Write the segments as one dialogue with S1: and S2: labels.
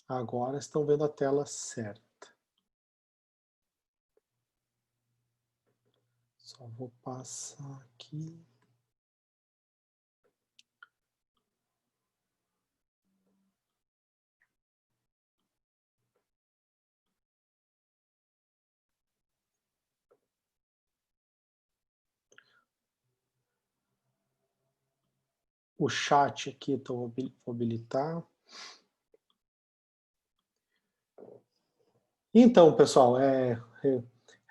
S1: Agora estão vendo a tela certa. Só vou passar aqui. O chat aqui, então, vou habilitar. Então, pessoal,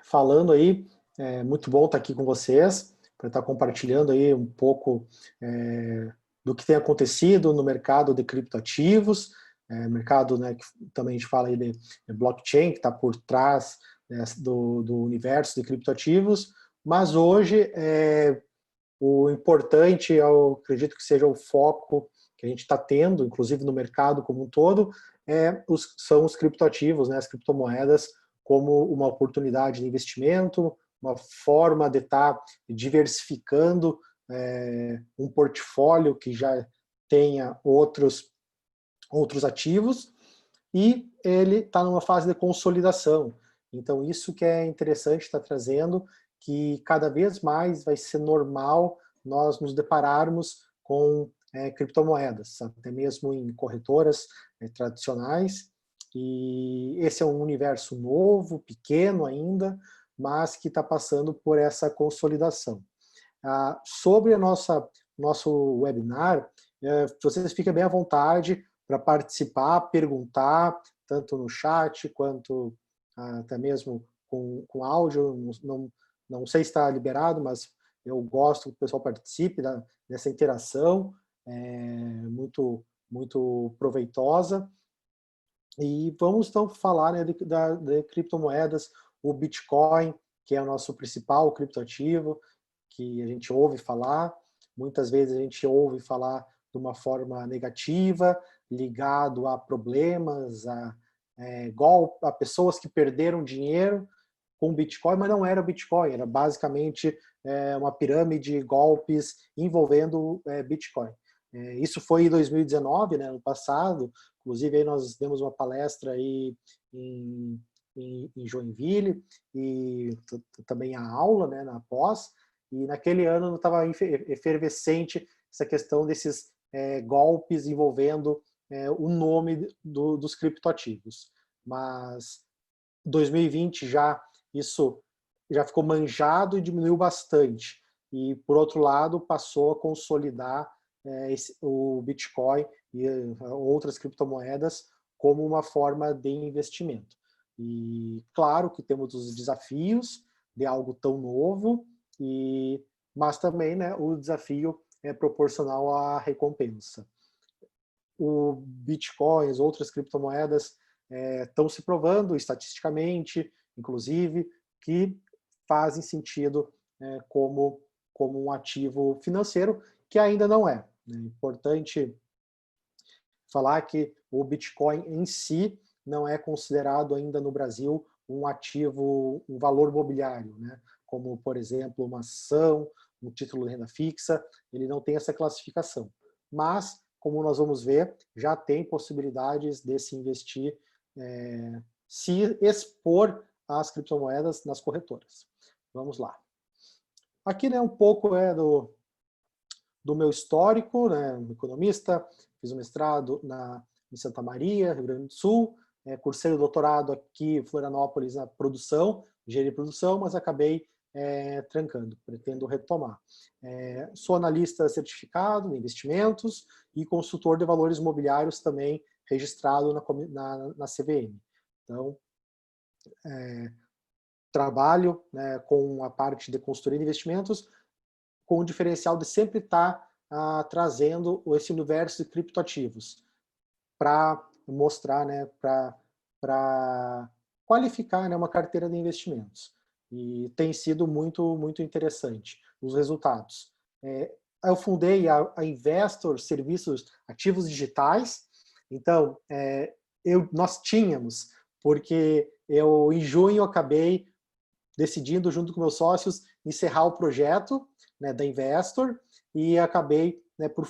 S1: falando aí, é muito bom estar aqui com vocês, para estar compartilhando aí um pouco do que tem acontecido no mercado de criptoativos, mercado, né, que também a gente fala aí de blockchain, que está por trás, né, do universo de criptoativos, mas hoje o importante, eu acredito que seja o foco que a gente está tendo, inclusive no mercado como um todo, são os criptoativos, né, as criptomoedas, como uma oportunidade de investimento, uma forma de estar diversificando um portfólio que já tenha outros ativos, e ele está numa fase de consolidação. Então, isso que é interessante estar trazendo, que cada vez mais vai ser normal nós nos depararmos com criptomoedas, até mesmo em corretoras tradicionais. E esse é um universo novo, pequeno ainda, mas que está passando por essa consolidação. Sobre a nosso webinar, vocês fiquem bem à vontade para participar, perguntar, tanto no chat quanto até mesmo com áudio. Não sei se está liberado, mas eu gosto que o pessoal participe dessa interação, muito proveitosa. E vamos então falar, né, de criptomoedas, o Bitcoin, que é o nosso principal criptoativo, que a gente ouve falar. Muitas vezes a gente ouve falar de uma forma negativa, ligado a problemas, a pessoas que perderam dinheiro com Bitcoin, mas não era Bitcoin, era basicamente uma pirâmide de golpes envolvendo Bitcoin. Isso foi em 2019, né, ano passado. Inclusive, aí nós demos uma palestra aí em Joinville, e também a aula, né, na pós, e naquele ano estava efervescente essa questão desses golpes envolvendo o nome dos criptoativos. Mas 2020 isso já ficou manjado e diminuiu bastante. E, por outro lado, passou a consolidar o Bitcoin e outras criptomoedas como uma forma de investimento. E claro que temos os desafios de algo tão novo, mas também, né, o desafio é proporcional à recompensa. O Bitcoin, as outras criptomoedas estão se provando estatisticamente, inclusive, que fazem sentido como um ativo financeiro, que ainda não é. É importante falar que o Bitcoin em si não é considerado ainda no Brasil um ativo, um valor mobiliário, né? Como, por exemplo, uma ação, um título de renda fixa, ele não tem essa classificação. Mas, como nós vamos ver, já tem possibilidades de se investir, se expor às criptomoedas nas corretoras. Vamos lá. Aqui, né, um pouco do meu histórico, né, economista, fiz um mestrado em Santa Maria, Rio Grande do Sul, cursei o doutorado aqui em Florianópolis na produção, engenharia de produção, mas acabei trancando, pretendo retomar. Sou analista certificado em investimentos e consultor de valores imobiliários também registrado na CVM. Então, trabalho, né, com a parte de consultoria de investimentos, com o diferencial de sempre estar trazendo esse universo de criptoativos para mostrar, né, para qualificar, né, uma carteira de investimentos. E tem sido muito interessante os resultados. Eu fundei a Investor Serviços Ativos Digitais. Então, nós tínhamos, porque eu em junho acabei decidindo, junto com meus sócios, encerrar o projeto, né, da Investor, e acabei, né, por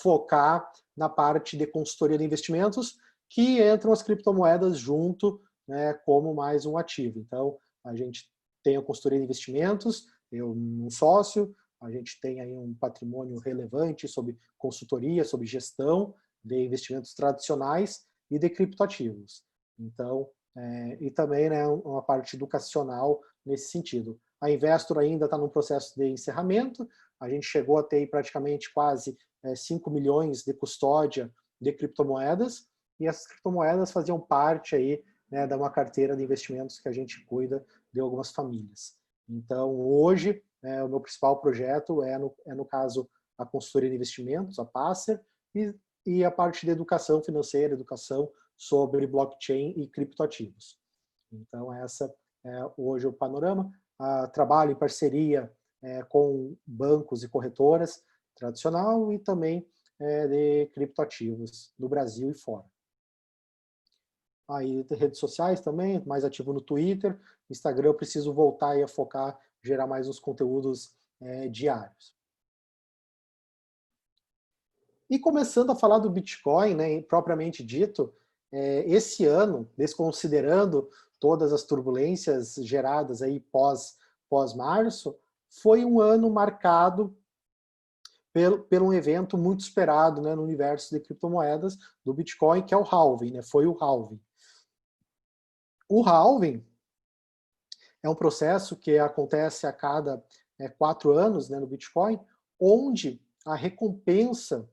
S1: focar na parte de consultoria de investimentos, que entram as criptomoedas junto, né, como mais um ativo. Então, a gente tem a consultoria de investimentos, eu um sócio, a gente tem aí um patrimônio relevante sobre consultoria, sobre gestão de investimentos tradicionais e de criptoativos. Então, e também, né, uma parte educacional nesse sentido. A Investor ainda está num processo de encerramento, a gente chegou a ter praticamente quase 5 milhões de custódia de criptomoedas, e essas criptomoedas faziam parte aí, né, de uma carteira de investimentos que a gente cuida de algumas famílias. Então, hoje, o meu principal projeto no caso, a consultoria de investimentos, a Passer, e a parte de educação financeira, educação sobre blockchain e criptoativos. Então, essa é hoje o panorama. Trabalho em parceria com bancos e corretoras tradicional e também de criptoativos no Brasil e fora. Aí redes sociais também, mais ativo no Twitter, Instagram eu preciso voltar a focar, gerar mais uns conteúdos diários. E começando a falar do Bitcoin, né, propriamente dito, esse ano, desconsiderando todas as turbulências geradas aí pós-março, foi um ano marcado por um evento muito esperado, né, no universo de criptomoedas do Bitcoin, que é o halving, né, foi o halving. O halving é um processo que acontece a cada 4 anos, né, no Bitcoin, onde a recompensa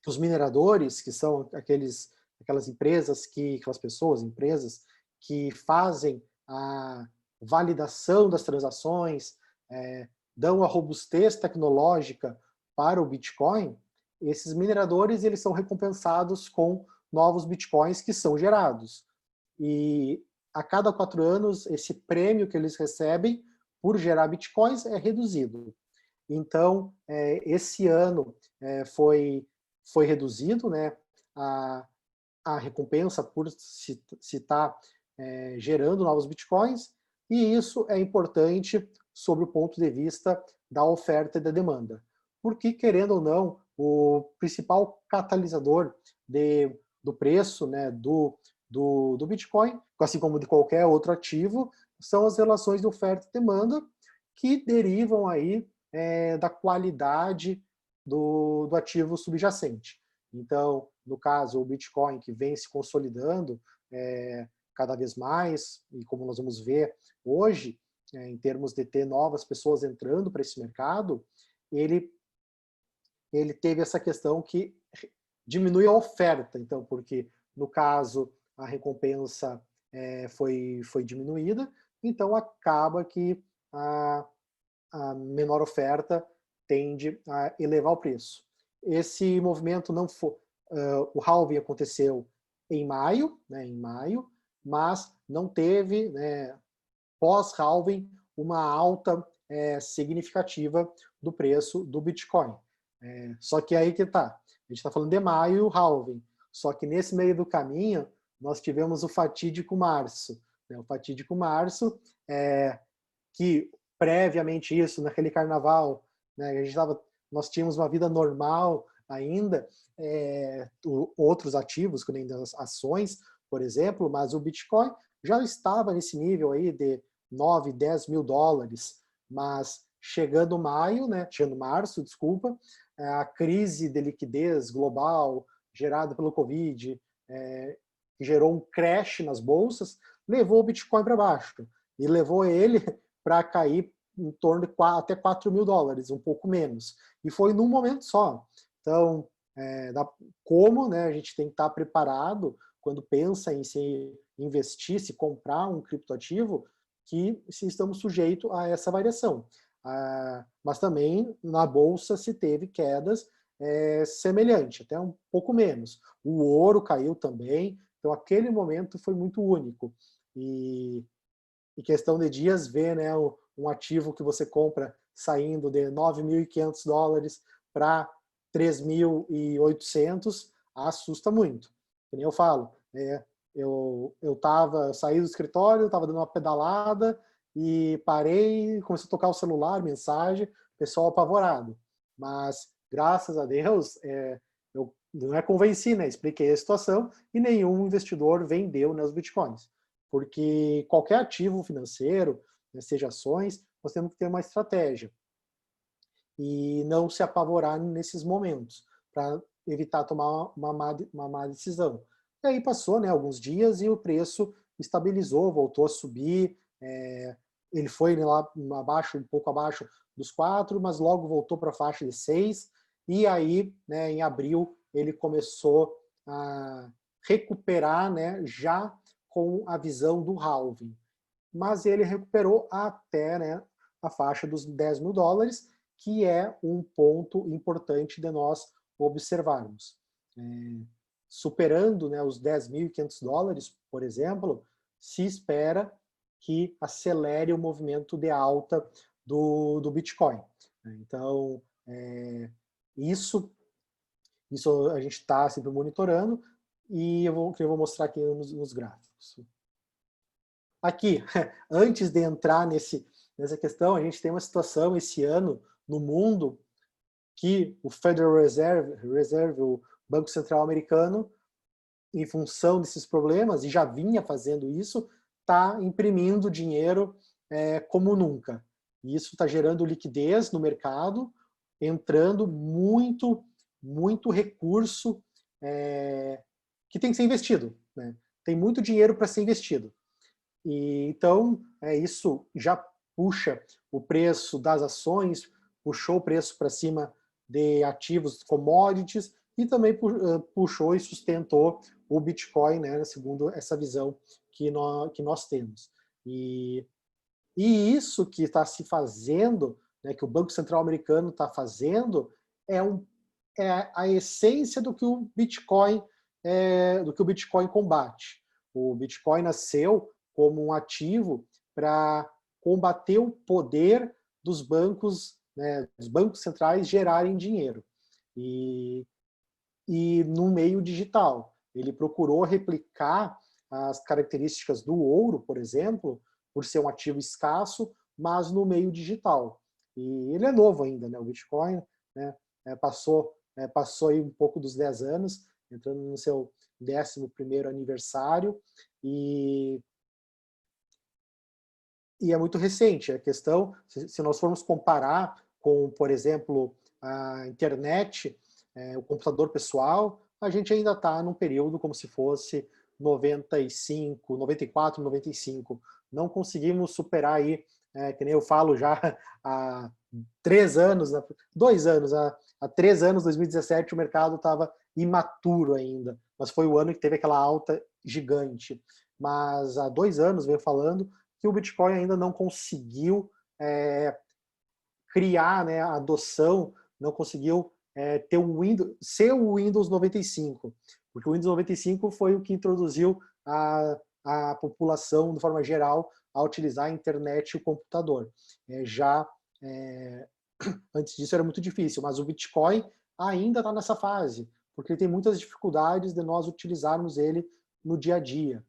S1: que os mineradores, que são aquelas empresas, aquelas pessoas, empresas que fazem a validação das transações, dão a robustez tecnológica para o Bitcoin, esses mineradores eles são recompensados com novos Bitcoins que são gerados. E a cada 4 anos, esse prêmio que eles recebem por gerar Bitcoins é reduzido. Então, esse ano foi reduzido, né, a recompensa por se estar gerando novos Bitcoins, e isso é importante sob o ponto de vista da oferta e da demanda. Porque, querendo ou não, o principal catalisador do preço, né, do Bitcoin, assim como de qualquer outro ativo, são as relações de oferta e demanda que derivam aí da qualidade do ativo subjacente. Então, no caso, o Bitcoin, que vem se consolidando cada vez mais, e como nós vamos ver hoje, em termos de ter novas pessoas entrando para esse mercado, ele teve essa questão que diminui a oferta. Então, porque, no caso, a recompensa foi diminuída, então acaba que a menor oferta tende a elevar o preço. Esse movimento não foi... o halving aconteceu em maio, mas não teve, né, pós-halving, uma alta significativa do preço do Bitcoin. Só que aí que tá. A gente está falando de maio e o halving. Só que nesse meio do caminho, nós tivemos o fatídico março. Né? O fatídico março, que previamente isso, naquele carnaval, né, nós tínhamos uma vida normal ainda, outros ativos, como as ações, por exemplo, mas o Bitcoin já estava nesse nível aí de 9, 10 mil dólares, mas chegando março, desculpa, a crise de liquidez global gerada pelo Covid, que gerou um crash nas bolsas, levou o Bitcoin para baixo, e levou ele para cair em torno de até 4 mil dólares, um pouco menos. E foi num momento só. Então, como, né, a gente tem que estar preparado quando pensa em se investir, se comprar um criptoativo, que se estamos sujeitos a essa variação. Mas também na bolsa se teve quedas semelhantes, até um pouco menos. O ouro caiu também, então aquele momento foi muito único. E questão de dias ver, né, um ativo que você compra saindo de 9.500 dólares para 3.800 assusta muito. Que nem eu falo, eu saí do escritório, estava dando uma pedalada e parei, comecei a tocar o celular, mensagem, pessoal apavorado. Mas, graças a Deus, eu não é convenci, né? Expliquei a situação e nenhum investidor vendeu, né, os bitcoins. Porque qualquer ativo financeiro, né, seja ações, nós temos que ter uma estratégia e não se apavorar nesses momentos, para evitar tomar uma má decisão. E aí passou, né, alguns dias e o preço estabilizou, voltou a subir, ele foi, né, lá abaixo, um pouco abaixo dos 4, mas logo voltou para a faixa de 6, e aí, né, em abril, ele começou a recuperar, né, já com a visão do halving. Mas ele recuperou até, né, a faixa dos 10 mil dólares, que é um ponto importante de nós observarmos. Superando, né, os 10.500 dólares, por exemplo, se espera que acelere o movimento de alta do Bitcoin. Então, isso a gente está sempre monitorando, e eu vou mostrar aqui nos gráficos. Aqui, antes de entrar nessa questão, a gente tem uma situação esse ano no mundo que o Federal Reserve, o Banco Central Americano, em função desses problemas, e já vinha fazendo isso, está imprimindo dinheiro como nunca. E isso está gerando liquidez no mercado, entrando muito recurso que tem que ser investido, né? Tem muito dinheiro para ser investido. E, então, isso já puxa o preço das ações, puxou o preço para cima de ativos, commodities, e também puxou e sustentou o Bitcoin, né, segundo essa visão que nós temos. E isso que está se fazendo, né, que o Banco Central Americano está fazendo, é a essência do que o Bitcoin combate. O Bitcoin nasceu como um ativo para combater o poder dos bancos, né, dos bancos centrais gerarem dinheiro. E no meio digital, ele procurou replicar as características do ouro, por exemplo, por ser um ativo escasso, mas no meio digital. E ele é novo ainda, né, o Bitcoin, né, passou aí um pouco dos 10 anos, entrando no seu 11º aniversário, e é muito recente. A questão, se nós formos comparar com, por exemplo, a internet, o computador pessoal, a gente ainda está num período como se fosse 95, 94, 95. Não conseguimos superar aí, que nem eu falo já há 3 anos, 2 anos, há 3 anos, 2017, o mercado estava imaturo ainda, mas foi o ano que teve aquela alta gigante. Mas há 2 anos, venho falando, que o Bitcoin ainda não conseguiu criar, né, a adoção, não conseguiu ter ser o Windows 95, porque o Windows 95 foi o que introduziu a população, de forma geral, a utilizar a internet e o computador. Antes disso era muito difícil, mas o Bitcoin ainda está nessa fase, porque tem muitas dificuldades de nós utilizarmos ele no dia a dia.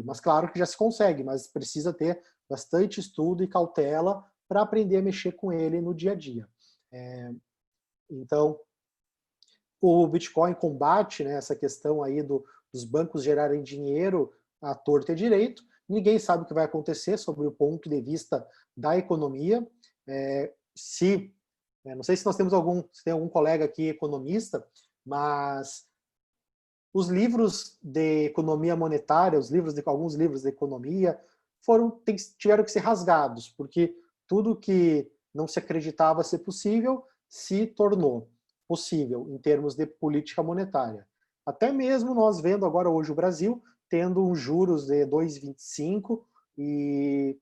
S1: Mas claro que já se consegue, mas precisa ter bastante estudo e cautela para aprender a mexer com ele no dia a dia. Então, o Bitcoin combate, né, essa questão aí dos bancos gerarem dinheiro à torta e à direito. Ninguém sabe o que vai acontecer sobre o ponto de vista da economia. Não sei se nós temos se tem algum colega aqui economista, mas os livros de economia monetária, alguns livros de economia, tiveram que ser rasgados, porque tudo que não se acreditava ser possível se tornou possível em termos de política monetária. Até mesmo nós vendo agora hoje o Brasil tendo uns juros de 2,25 e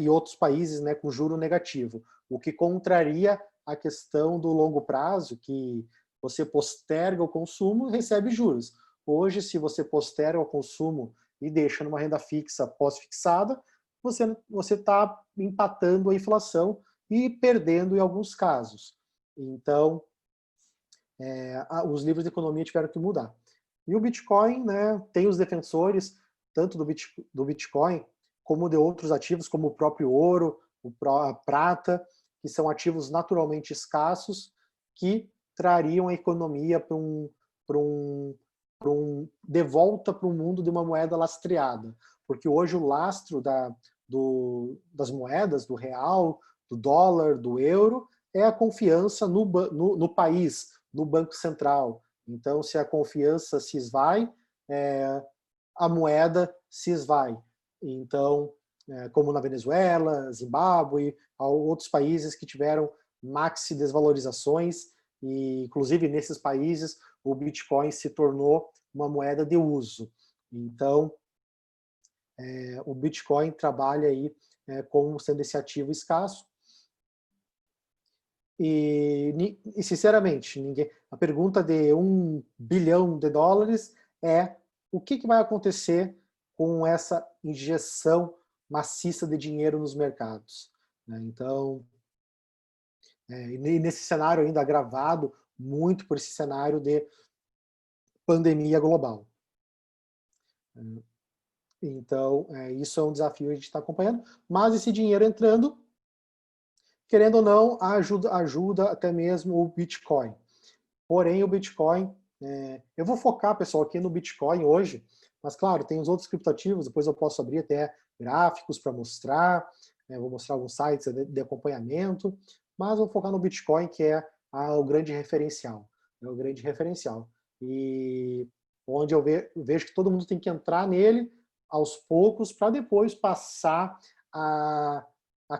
S1: outros países, né, com juro negativo, o que contraria a questão do longo prazo, que você posterga o consumo e recebe juros. Hoje, se você posterga o consumo e deixa numa renda fixa pós-fixada, você está empatando a inflação e perdendo em alguns casos. Então, os livros de economia tiveram que mudar. E o Bitcoin, né, tem os defensores, tanto do Bitcoin, como de outros ativos, como o próprio ouro, a prata, que são ativos naturalmente escassos, que trariam a economia de volta para um mundo de uma moeda lastreada. Porque hoje o lastro das moedas, do real, do dólar, do euro, é a confiança no país, no Banco Central. Então, se a confiança se esvai, a moeda se esvai. Então, como na Venezuela, Zimbábue, outros países que tiveram maxi desvalorizações, e inclusive nesses países o Bitcoin se tornou uma moeda de uso. Então, o Bitcoin trabalha aí como sendo esse ativo escasso. E sinceramente, a pergunta de $1 bilhão é o que vai acontecer com essa injeção maciça de dinheiro nos mercados. Então, e nesse cenário ainda agravado muito por esse cenário de pandemia global. Então, isso é um desafio que a gente está acompanhando, mas esse dinheiro entrando, querendo ou não, ajuda até mesmo o Bitcoin. Porém, o Bitcoin, eu vou focar, pessoal, aqui no Bitcoin hoje, mas claro, tem os outros criptoativos, depois eu posso abrir até gráficos para mostrar, vou mostrar alguns sites de acompanhamento, mas vou focar no Bitcoin, que é o grande referencial. É o grande referencial. E onde eu vejo que todo mundo tem que entrar nele aos poucos para depois passar a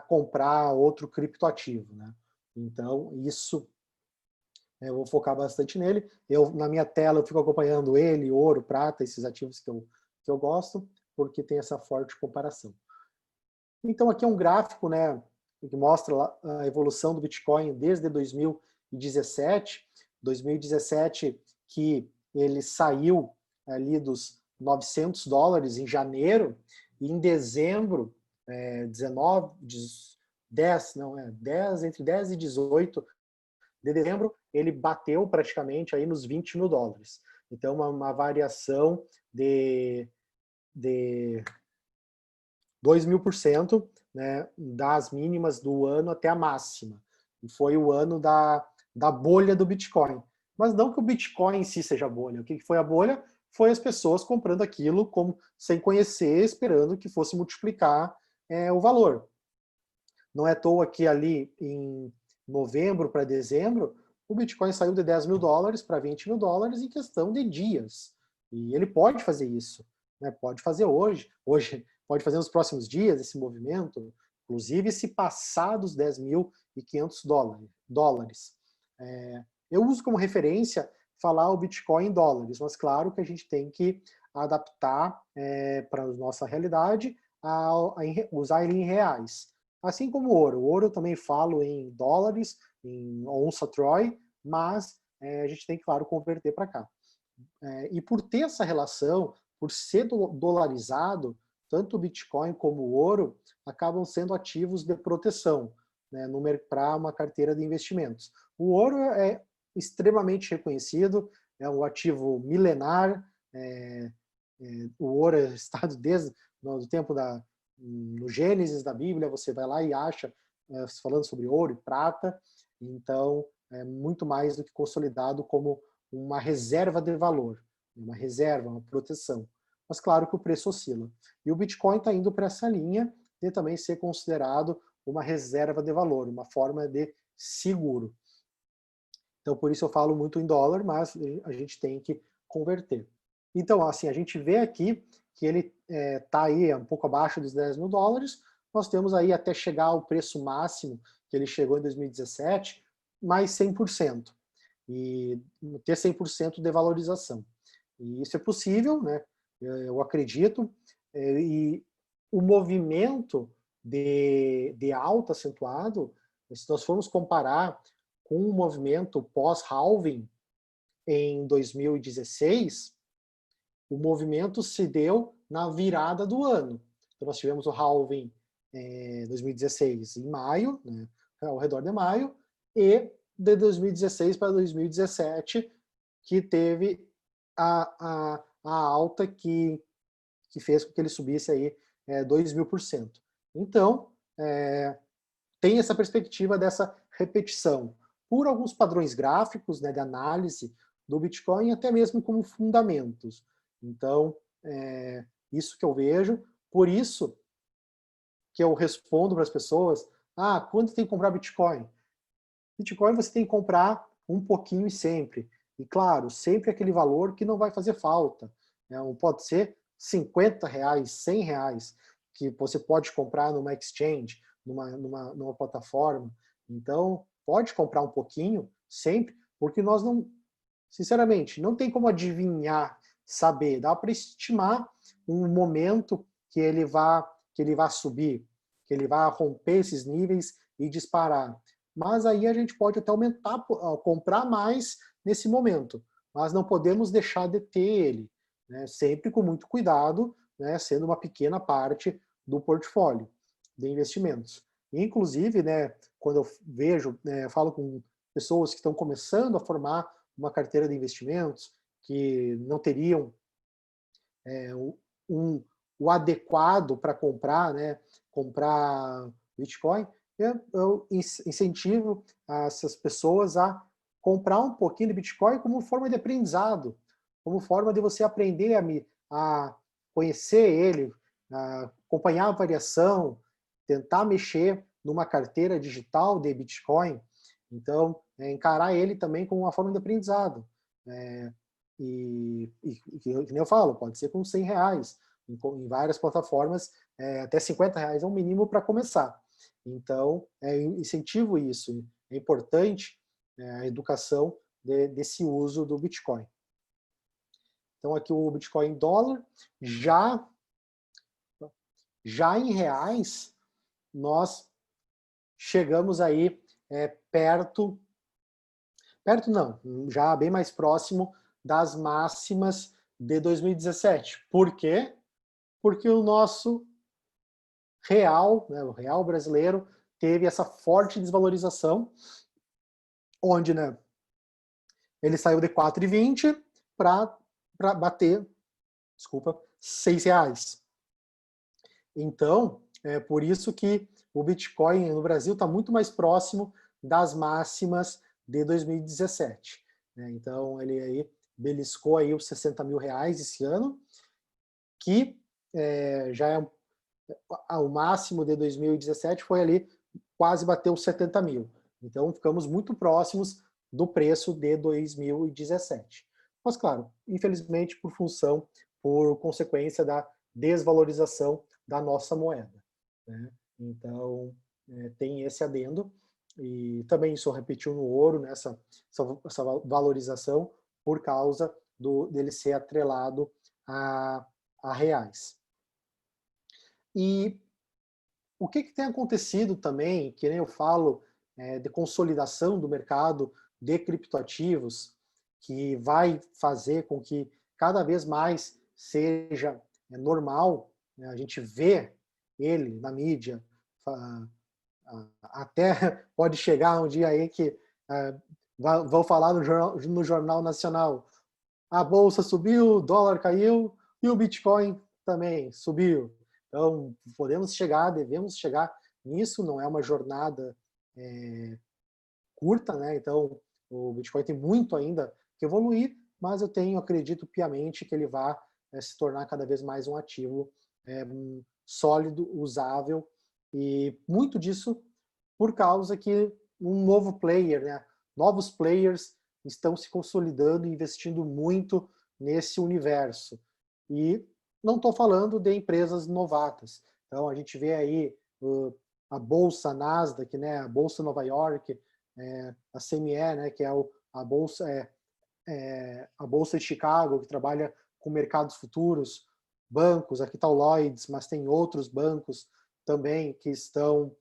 S1: comprar outro criptoativo, né? Então, isso eu vou focar bastante nele. Na minha tela eu fico acompanhando ele, ouro, prata, esses ativos que eu gosto, porque tem essa forte comparação. Então aqui é um gráfico, né, que mostra a evolução do Bitcoin desde 2017. 2017 que ele saiu ali dos $900 em janeiro, e em dezembro, 10, entre 10 e 18 de dezembro, ele bateu praticamente aí nos $20 mil. Então, uma variação de 2.000%, né, das mínimas do ano até a máxima. E foi o ano da bolha do Bitcoin. Mas não que o Bitcoin em si seja bolha. O que foi a bolha? Foi as pessoas comprando aquilo sem conhecer, esperando que fosse multiplicar o valor. Não é à toa que ali em novembro para dezembro, o Bitcoin saiu de $10 mil para $20 mil em questão de dias. E ele pode fazer isso, né? Pode fazer hoje, pode fazer nos próximos dias esse movimento, inclusive se passar dos $10.500. Eu uso como referência falar o Bitcoin em dólares, mas claro que a gente tem que adaptar para a nossa realidade, a usar ele em reais. Assim como o ouro. O ouro eu também falo em dólares, em onça Troy, mas a gente tem que, claro, converter para cá. E por ter essa relação, por ser dolarizado, tanto o Bitcoin como o ouro acabam sendo ativos de proteção, né, para uma carteira de investimentos. O ouro é extremamente reconhecido, é um ativo milenar, o ouro é estado desde o tempo no Gênesis da Bíblia, você vai lá e acha falando sobre ouro e prata, então é muito mais do que consolidado como uma reserva de valor, uma reserva, uma proteção. Mas claro que o preço oscila. E o Bitcoin está indo para essa linha de também ser considerado uma reserva de valor, uma forma de seguro. Então por isso eu falo muito em dólar, mas a gente tem que converter. Então, assim, a gente vê aqui que ele está aí um pouco abaixo dos $10 mil. Nós temos aí até chegar ao preço máximo que ele chegou em 2017, mais 100%. E ter 100% de valorização. E isso é possível, né? Eu acredito. E o movimento de alta acentuado, se nós formos comparar com o movimento pós-halving em 2016, o movimento se deu na virada do ano. Então nós tivemos o halving 2016 em maio, né, ao redor de maio, e de 2016 para 2017, que teve a alta que fez com que ele subisse aí 2.000%. Então, tem essa perspectiva dessa repetição. por alguns padrões gráficos, né, de análise do Bitcoin, até mesmo como fundamentos. Então, isso que eu vejo, por isso que eu respondo para as pessoas, quanto tem que comprar Bitcoin? Bitcoin você tem que comprar um pouquinho e sempre. E claro, sempre aquele valor que não vai fazer falta. Né? Pode ser R$ 50, R$ 100, que você pode comprar numa exchange, numa plataforma. Então, pode comprar um pouquinho, sempre, porque nós não, sinceramente, não tem como adivinhar, saber. Dá para estimar um momento que ele vá subir, que ele vá romper esses níveis e disparar. Mas aí a gente pode até aumentar, comprar mais nesse momento, mas não podemos deixar de ter ele, né? Sempre com muito cuidado, né? Sendo uma pequena parte do portfólio de investimentos. Inclusive, né, quando eu vejo, falo com pessoas que estão começando a formar uma carteira de investimentos, que não teriam o adequado para comprar, né, comprar Bitcoin, eu incentivo essas pessoas a comprar um pouquinho de Bitcoin como forma de aprendizado, como forma de você aprender a conhecer ele, a acompanhar a variação, tentar mexer numa carteira digital de Bitcoin. Então, encarar ele também como uma forma de aprendizado. Que nem eu falo, pode ser com R$ 100, em várias plataformas, até R$ 50 é o mínimo para começar. Então, incentivo isso, é importante a educação desse uso do Bitcoin. Então, aqui o Bitcoin em dólar, já em reais, nós chegamos aí perto não, já bem mais próximo das máximas de 2017. Por quê? Porque o nosso real, né, o real brasileiro, teve essa forte desvalorização, onde, né, ele saiu de 4,20 para bater, desculpa, R$ 6. Então, é por isso que o Bitcoin no Brasil está muito mais próximo das máximas de 2017. Né? Então, ele aí beliscou aí os R$ 60.000 esse ano, que já é o máximo de 2017 foi ali, quase bateu os 70 mil. Então, ficamos muito próximos do preço de 2017. Mas, claro, infelizmente, por consequência da desvalorização da nossa moeda. Né? Então, tem esse adendo. E também isso repetiu no ouro, né, essa valorização, por causa dele ser atrelado a reais. E o que tem acontecido também, que nem eu falo, de consolidação do mercado de criptoativos, que vai fazer com que cada vez mais seja normal, né, a gente vê ele na mídia, até pode chegar um dia aí que vão falar no Jornal Nacional, a bolsa subiu, o dólar caiu e o Bitcoin também subiu. Então, devemos chegar nisso, não é uma jornada curta, né? Então, o Bitcoin tem muito ainda que evoluir, mas eu acredito piamente que ele vai se tornar cada vez mais um ativo sólido, usável, e muito disso por causa que um novo player, né? Novos players estão se consolidando e investindo muito nesse universo. E não estou falando de empresas novatas. Então, a gente vê aí a Bolsa Nasdaq, né, a Bolsa Nova York, a CME, né, que é a Bolsa de Chicago, que trabalha com mercados futuros, bancos, aqui está o Lloyds, mas tem outros bancos também que estão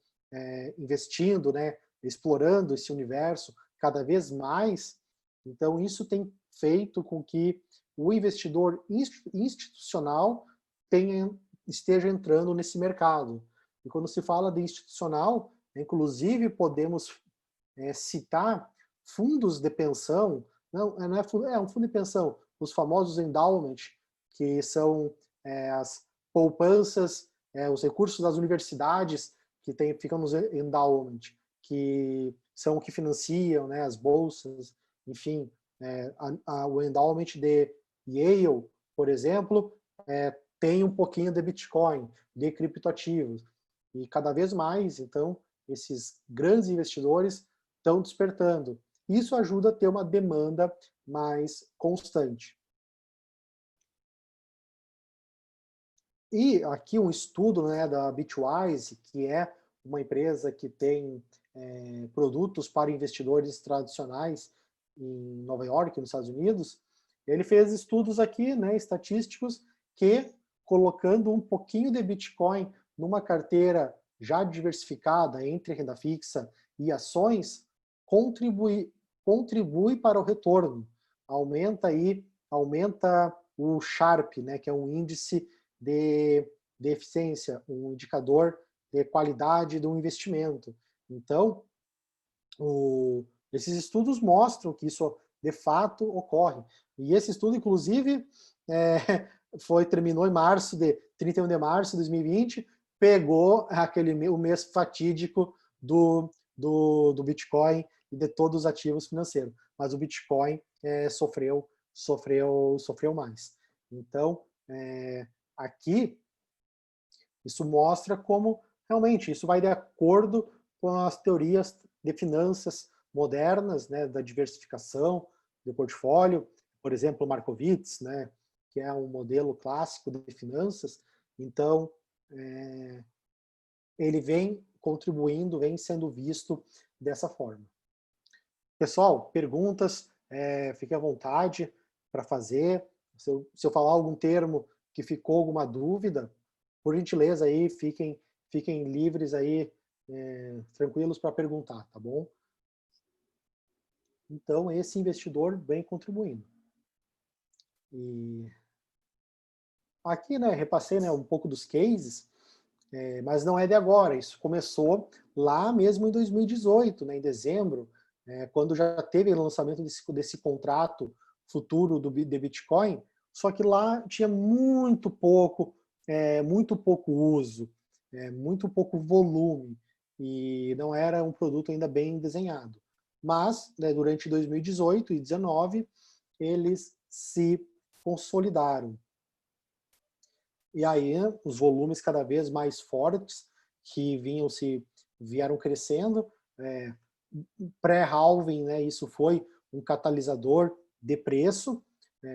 S1: investindo, né, explorando esse universo cada vez mais. Então, isso tem feito com que o investidor institucional esteja entrando nesse mercado. E quando se fala de institucional, inclusive podemos citar fundos de pensão, não é fundo, um fundo de pensão, os famosos endowment, que são as poupanças, os recursos das universidades que ficam nos endowment, que são que financiam, né, as bolsas, enfim, o endowment de Yale, por exemplo, tem um pouquinho de Bitcoin, de criptoativos. E cada vez mais, então, esses grandes investidores estão despertando. Isso ajuda a ter uma demanda mais constante. E aqui um estudo, né, da Bitwise, que é uma empresa que tem produtos para investidores tradicionais em Nova York, nos Estados Unidos, ele fez estudos aqui, né, estatísticos, que colocando um pouquinho de Bitcoin numa carteira já diversificada entre renda fixa e ações, contribui para o retorno. Aumenta o Sharpe, né, que é um índice de eficiência, um indicador de qualidade do investimento. Então, esses estudos mostram que isso de fato ocorre. E esse estudo, inclusive, terminou em 31 de março de 2020, pegou o mês fatídico do Bitcoin e de todos os ativos financeiros. Mas o Bitcoin sofreu mais. Então, aqui, isso mostra como realmente isso vai de acordo com as teorias de finanças modernas, né, da diversificação do portfólio, por exemplo, Markowitz, né, que é um modelo clássico de finanças. Então, ele vem contribuindo, vem sendo visto dessa forma. Pessoal, perguntas, fiquem à vontade para fazer. Se eu falar algum termo que ficou alguma dúvida, por gentileza aí, fiquem livres aí, tranquilos para perguntar, tá bom? Então, esse investidor vem contribuindo. E aqui, né, repassei, né, um pouco dos cases, mas não é de agora, isso começou lá mesmo em 2018, né, em dezembro, quando já teve o lançamento desse contrato futuro de Bitcoin, só que lá tinha muito pouco uso, muito pouco volume, e não era um produto ainda bem desenhado. Mas, né, durante 2018 e 2019, eles se consolidaram. E aí, os volumes cada vez mais fortes, que vieram crescendo, pré-halving, né, isso foi um catalisador de preço,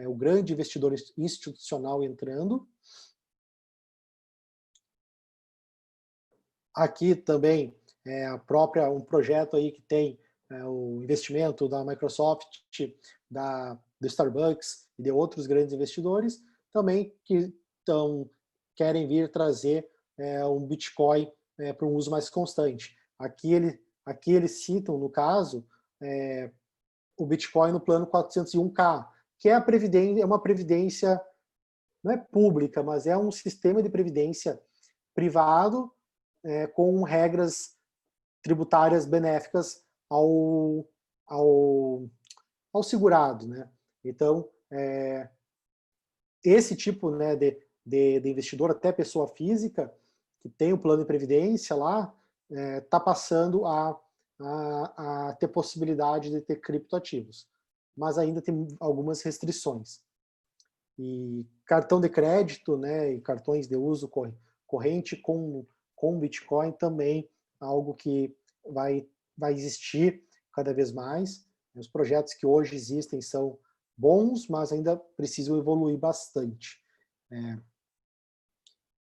S1: o grande investidor institucional entrando. Aqui também um projeto aí que tem o investimento da Microsoft, do Starbucks e de outros grandes investidores, também que querem vir trazer um Bitcoin para um uso mais constante. Aqui eles citam, no caso, o Bitcoin no plano 401k, que é uma previdência, não é pública, mas é um sistema de previdência privado com regras tributárias benéficas ao segurado, né? Então, esse tipo, né, de investidor, até pessoa física, que tem o plano de previdência lá, está passando a ter possibilidade de ter criptoativos. Mas ainda tem algumas restrições. E cartão de crédito, né, e cartões de uso corrente com Bitcoin também algo que vai existir cada vez mais. Os projetos que hoje existem são bons, mas ainda precisam evoluir bastante.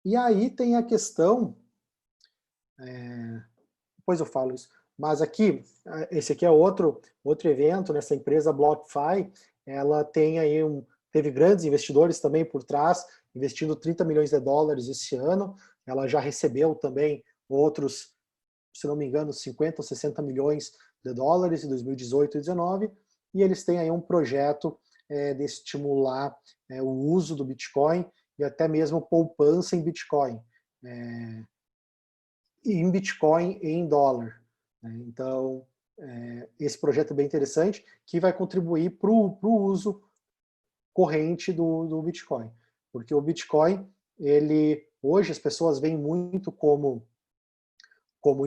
S1: E aí tem a questão, depois eu falo isso, mas aqui, esse aqui é outro evento, nessa empresa BlockFi, ela tem aí teve grandes investidores também por trás, investindo 30 milhões de dólares esse ano, ela já recebeu também outros, se não me engano, 50 ou 60 milhões de dólares em 2018 e 2019, e eles têm aí um projeto de estimular o uso do Bitcoin e até mesmo poupança em Bitcoin. Em Bitcoin e em dólar. Então, esse projeto é bem interessante, que vai contribuir para o uso corrente do Bitcoin. Porque o Bitcoin, hoje as pessoas veem muito como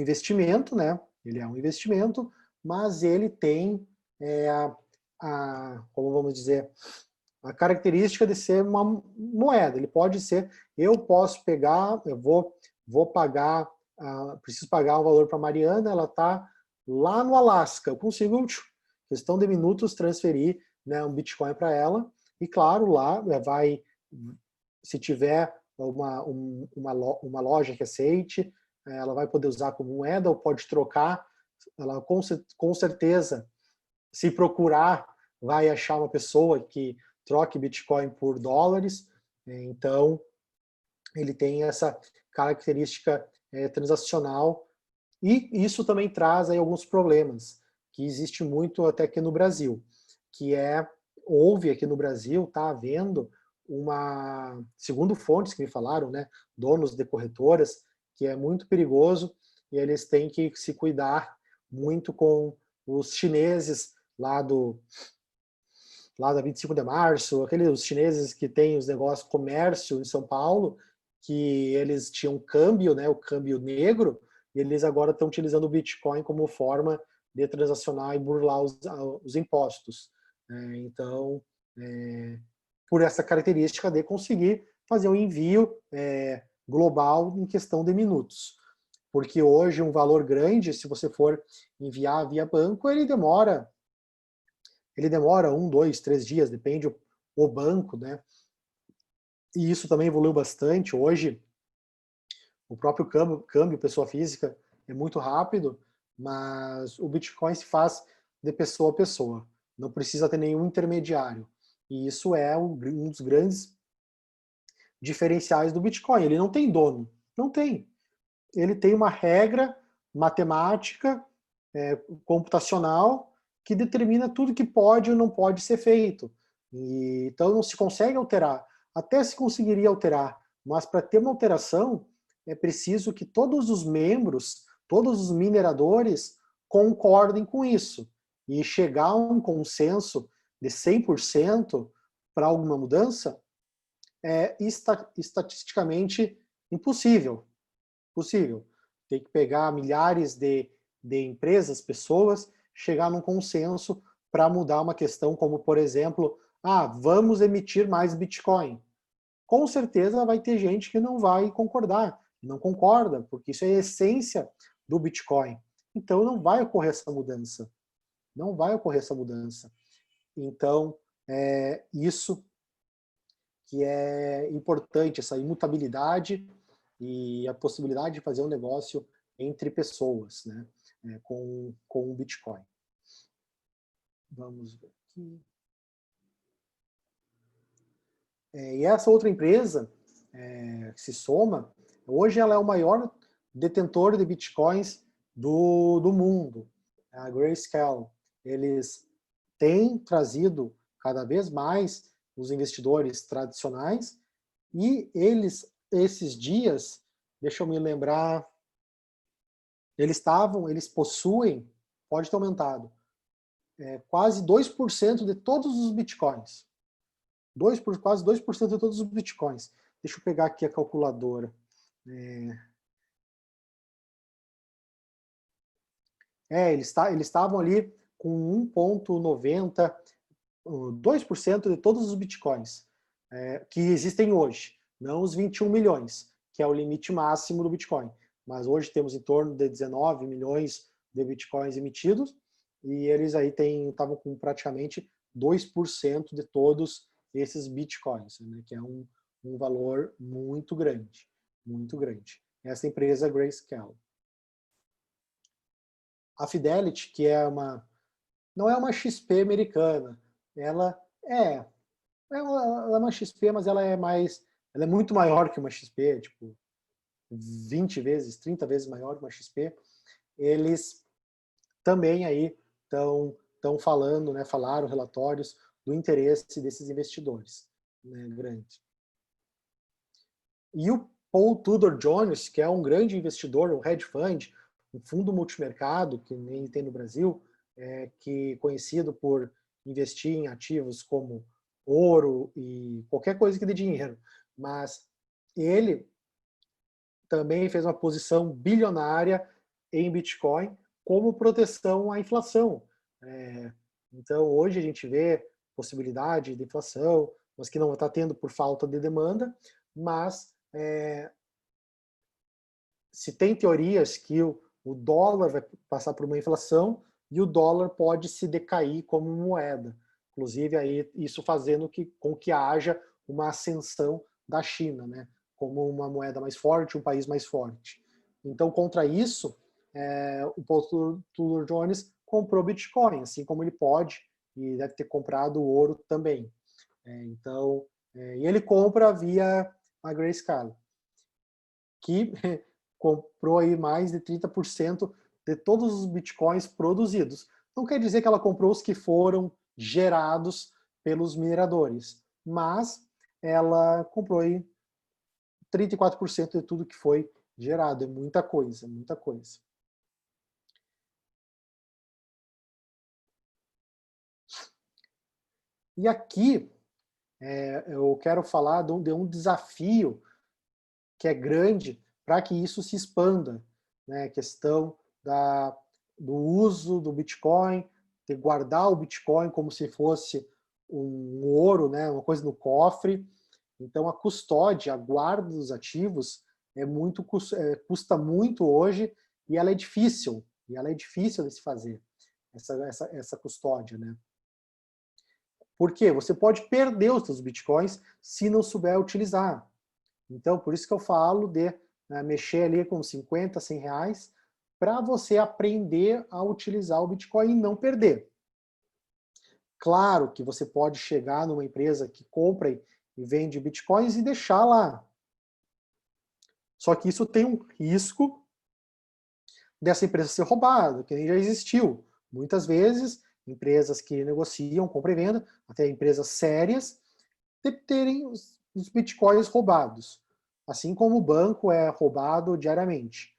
S1: investimento, né? Ele é um investimento, mas ele tem, como vamos dizer, a característica de ser uma moeda. Ele pode ser, eu posso pegar, eu vou pagar, preciso pagar um valor para a Mariana, ela está lá no Alasca, eu consigo, questão de minutos, transferir, né, um Bitcoin para ela, e claro, lá vai, se tiver uma loja que aceite, ela vai poder usar como moeda, ou pode trocar, ela com certeza, se procurar, vai achar uma pessoa que troque Bitcoin por dólares, então ele tem essa característica transacional, e isso também traz aí alguns problemas, que existe muito até aqui no Brasil, que houve aqui no Brasil, está havendo segundo fontes que me falaram, né, donos de corretoras, que é muito perigoso, e eles têm que se cuidar muito com os chineses lá da 25 de março, os chineses que têm os negócios comércio em São Paulo, que eles tinham câmbio, né, o câmbio negro, e eles agora estão utilizando o Bitcoin como forma de transacionar e burlar os impostos. Então, por essa característica de conseguir fazer um envio global em questão de minutos. Porque hoje um valor grande, se você for enviar via banco, ele demora 1, 2, 3 dias, depende o banco, né? E isso também evoluiu bastante. Hoje, o próprio câmbio pessoa física é muito rápido, mas o Bitcoin se faz de pessoa a pessoa. Não precisa ter nenhum intermediário. E isso é um dos grandes diferenciais do Bitcoin. Ele não tem dono. Não tem. Ele tem uma regra matemática, computacional, que determina tudo que pode ou não pode ser feito. Então não se consegue alterar. Até se conseguiria alterar, mas para ter uma alteração é preciso que todos os membros, todos os mineradores concordem com isso. E chegar a um consenso de 100% para alguma mudança é estatisticamente impossível. Tem que pegar milhares de empresas, pessoas, chegar num consenso para mudar uma questão como, por exemplo, vamos emitir mais Bitcoin. Com certeza vai ter gente que não vai concordar, não concorda, porque isso é a essência do Bitcoin. Então não vai ocorrer essa mudança. Não vai ocorrer essa mudança. Então, isso que é importante, essa imutabilidade e a possibilidade de fazer um negócio entre pessoas, né, com o Bitcoin. Vamos ver aqui. E essa outra empresa, que se soma, hoje ela é o maior detentor de Bitcoins do mundo, a Grayscale. Eles têm trazido cada vez mais os investidores tradicionais, e esses dias, deixa eu me lembrar, eles possuem, pode ter aumentado, quase 2% de todos os bitcoins. Quase 2% de todos os bitcoins. Deixa eu pegar aqui a calculadora. Eles estavam ali com 1,90, 2% de todos os bitcoins que existem hoje. Não os 21 milhões, que é o limite máximo do Bitcoin. Mas hoje temos em torno de 19 milhões de bitcoins emitidos, e eles aí estavam com praticamente 2% de todos esses bitcoins, né, que é um valor muito grande, muito grande. Essa empresa Grayscale. A Fidelity, que não é uma XP americana, ela é uma XP, mas ela é muito maior que uma XP, tipo 20 vezes, 30 vezes maior que uma XP. Eles também aí estão falando, né, falaram relatórios do interesse desses investidores, né, grandes. E o Paul Tudor Jones, que é um grande investidor, um hedge fund, um fundo multimercado, que nem tem no Brasil, que é conhecido por investir em ativos como ouro e qualquer coisa que dê dinheiro. Mas ele também fez uma posição bilionária em Bitcoin, como proteção à inflação. Então, hoje a gente vê possibilidade de inflação, mas que não está tendo por falta de demanda, mas se tem teorias que o dólar vai passar por uma inflação e o dólar pode se decair como moeda. Inclusive, aí, isso fazendo com que haja uma ascensão da China, né, como uma moeda mais forte, um país mais forte. Então, contra isso, o Paul Tudor Jones comprou Bitcoin, assim como ele pode, e deve ter comprado ouro também. E ele compra via a Grayscale, que comprou aí mais de 30% de todos os bitcoins produzidos. Não quer dizer que ela comprou os que foram gerados pelos mineradores, mas ela comprou aí 34% de tudo que foi gerado. É muita coisa, muita coisa. E aqui eu quero falar de um desafio que é grande para que isso se expanda, né? A questão do uso do Bitcoin, de guardar o Bitcoin como se fosse um ouro, né? Uma coisa no cofre. Então, a custódia, a guarda dos ativos custa muito hoje e ela é difícil. E ela é difícil de se fazer, essa custódia, né? Por quê? Você pode perder os seus bitcoins se não souber utilizar. Então, por isso que eu falo de mexer ali com 50, 100 reais para você aprender a utilizar o Bitcoin e não perder. Claro que você pode chegar numa empresa que compra e vende Bitcoins e deixar lá. Só que isso tem um risco dessa empresa ser roubada, que já existiu. Muitas vezes, empresas que negociam compra e venda, até empresas sérias, de terem os bitcoins roubados. Assim como o banco é roubado diariamente.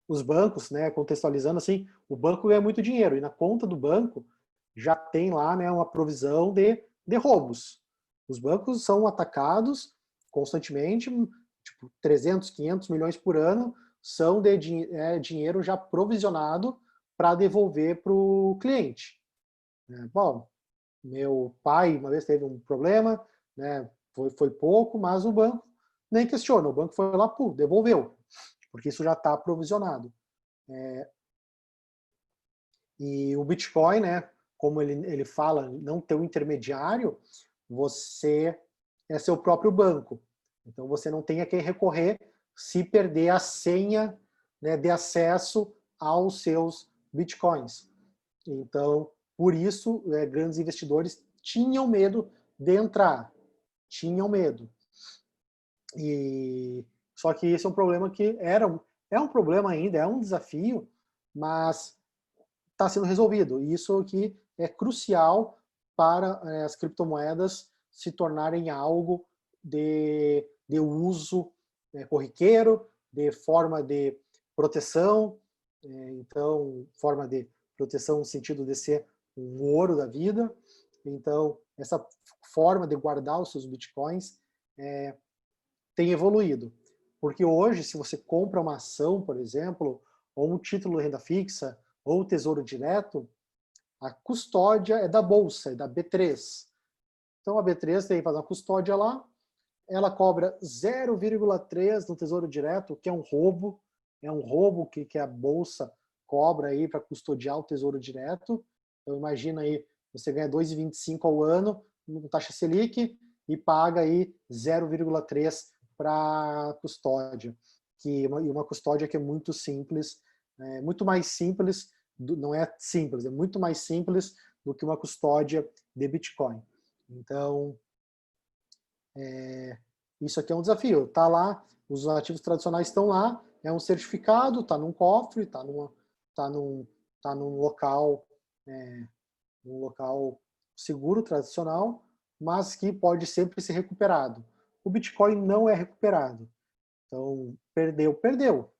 S1: Os bancos, né, contextualizando assim, o banco ganha muito dinheiro, e na conta do banco já tem lá, né, uma provisão de roubos. Os bancos são atacados constantemente, tipo 300, 500 milhões por ano, são de dinheiro já provisionado para devolver para o cliente. Bom, meu pai uma vez teve um problema, né, foi pouco, mas o banco nem questiona, o banco foi lá, pô, devolveu, porque isso já está provisionado. E o Bitcoin, né, como ele fala, não ter um intermediário, você é seu próprio banco. Então você não tem a quem recorrer se perder a senha, né, de acesso aos seus Bitcoins. Então, por isso, grandes investidores tinham medo de entrar. Tinham medo. Só que esse é um problema que é um problema ainda, é um desafio, mas está sendo resolvido. E isso aqui é crucial para as criptomoedas se tornarem algo de uso corriqueiro, de forma de proteção, então, forma de proteção no sentido de ser um ouro da vida. Então, essa forma de guardar os seus bitcoins tem evoluído. Porque hoje, se você compra uma ação, por exemplo, ou um título de renda fixa, ou tesouro direto, a custódia é da bolsa, é da B3. Então a B3 tem que fazer uma custódia lá, ela cobra 0,3 no tesouro direto, que é um roubo que a bolsa cobra aí para custodiar o tesouro direto. Então imagina aí, você ganha 2,25 ao ano com taxa Selic e paga aí 0,3 para custódia, e uma custódia que é muito simples, muito mais simples, não é simples, é muito mais simples do que uma custódia de Bitcoin. Então, isso aqui é um desafio. Está lá, os ativos tradicionais estão lá, é um certificado, está num cofre, está num local, um local seguro, tradicional, mas que pode sempre ser recuperado. O Bitcoin não é recuperado. Então, perdeu, perdeu.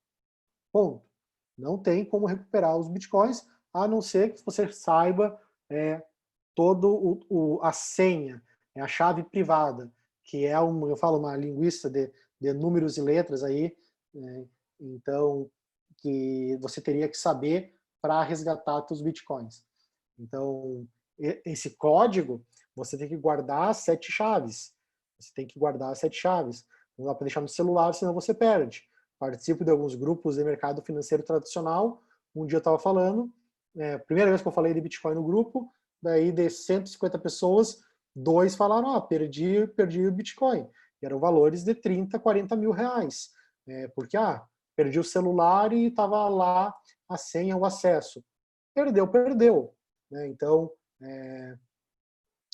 S1: Ponto. Não tem como recuperar os Bitcoins, a não ser que você saiba a senha, a chave privada, que é eu falo uma linguiça de números e letras aí, então, que você teria que saber para resgatar seus bitcoins. Então, esse código, você tem que guardar 7 chaves. Você tem que guardar 7 chaves. Não dá para deixar no celular, senão você perde. Participo de alguns grupos de mercado financeiro tradicional. Um dia eu estava falando, primeira vez que eu falei de Bitcoin no grupo, daí de 150 pessoas, 2 falaram, perdi o Bitcoin. E eram valores de 30, 40 mil reais. Porque, perdi o celular e estava lá a senha, o acesso. Perdeu. Né? Então,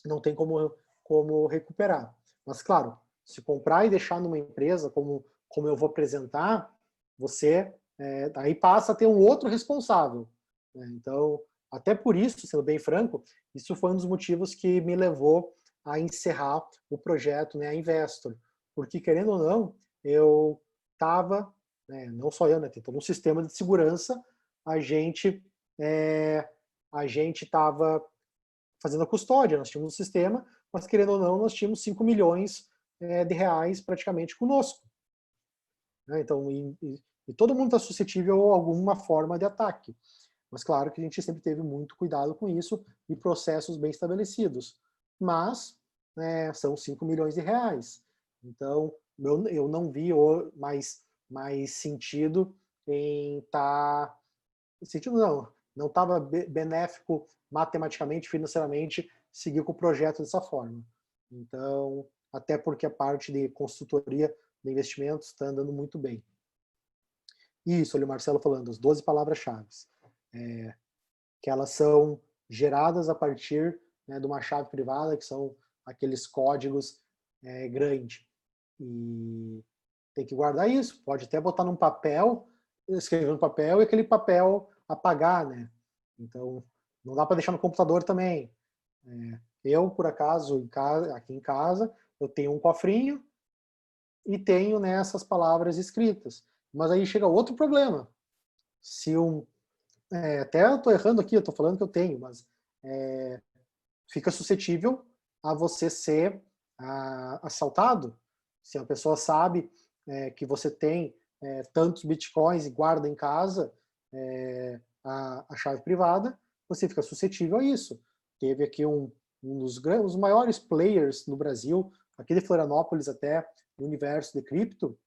S1: não tem como recuperar. Mas, claro, se comprar e deixar numa empresa, como eu vou apresentar, você aí passa a ter um outro responsável. Né? Então, até por isso, sendo bem franco, isso foi um dos motivos que me levou a encerrar o projeto, né, a Investor. Porque, querendo ou não, eu estava, não só eu, né, tem todo um sistema de segurança, a gente estava fazendo a custódia, nós tínhamos um sistema, mas querendo ou não, nós tínhamos 5 milhões de reais praticamente conosco. Né? Então, e todo mundo está suscetível a alguma forma de ataque. Mas claro que a gente sempre teve muito cuidado com isso e processos bem estabelecidos. Mas são 5 milhões de reais. Então, eu não vi mais sentido em estar... Sentido não estava benéfico matematicamente, financeiramente, seguir com o projeto dessa forma. Então, até porque a parte de consultoria de investimentos está andando muito bem. Isso, olha o Marcelo falando, as 12 palavras-chave. Que elas são geradas a partir de uma chave privada, que são aqueles códigos grandes. E tem que guardar isso, pode até botar num papel, escrever no papel e aquele papel apagar, né? Então, não dá para deixar no computador também. Eu, por acaso, aqui em casa, eu tenho um cofrinho e tenho essas palavras escritas. Mas aí chega outro problema. Se até eu estou errando aqui, eu estou falando que eu tenho, mas fica suscetível a você ser assaltado. Se a pessoa sabe que você tem tantos bitcoins e guarda em casa a chave privada, você fica suscetível a isso. Teve aqui um dos maiores players no Brasil, aqui de Florianópolis até, no universo de cripto,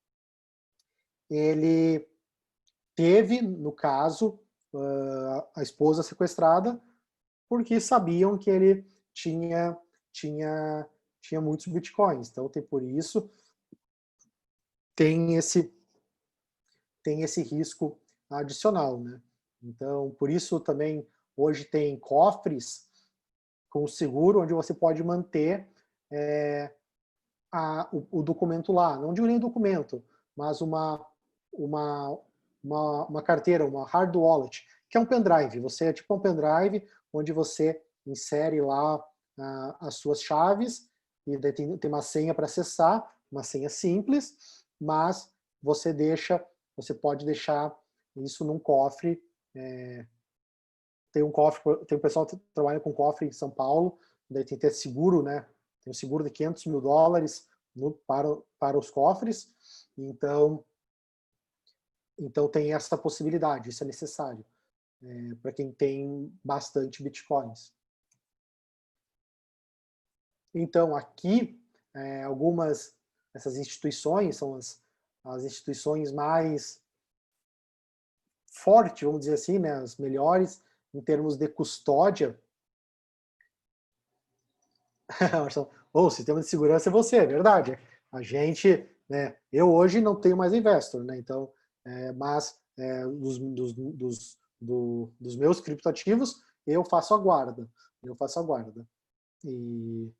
S1: ele teve, no caso, a esposa sequestrada, porque sabiam que ele tinha muitos bitcoins. Então, por isso, tem esse risco adicional, né? Então, por isso também, hoje tem cofres com seguro, onde você pode manter o documento lá. Não digo nem documento, mas uma carteira, uma hard wallet, que é um pendrive. Você é tipo um pendrive, onde você insere lá as suas chaves, e daí tem uma senha para acessar, uma senha simples, mas você pode deixar isso num cofre. Tem um pessoal que trabalha com cofre em São Paulo, daí tem que ter seguro, né? Tem um seguro de $500 mil para os cofres, então tem essa possibilidade, isso é necessário para quem tem bastante bitcoins. Então, aqui, essas instituições são as instituições mais fortes, vamos dizer assim, né, as melhores em termos de custódia. O sistema de segurança é você, é verdade. A gente, eu hoje não tenho mais Investor, né, então, mas dos meus criptoativos, eu faço a guarda. E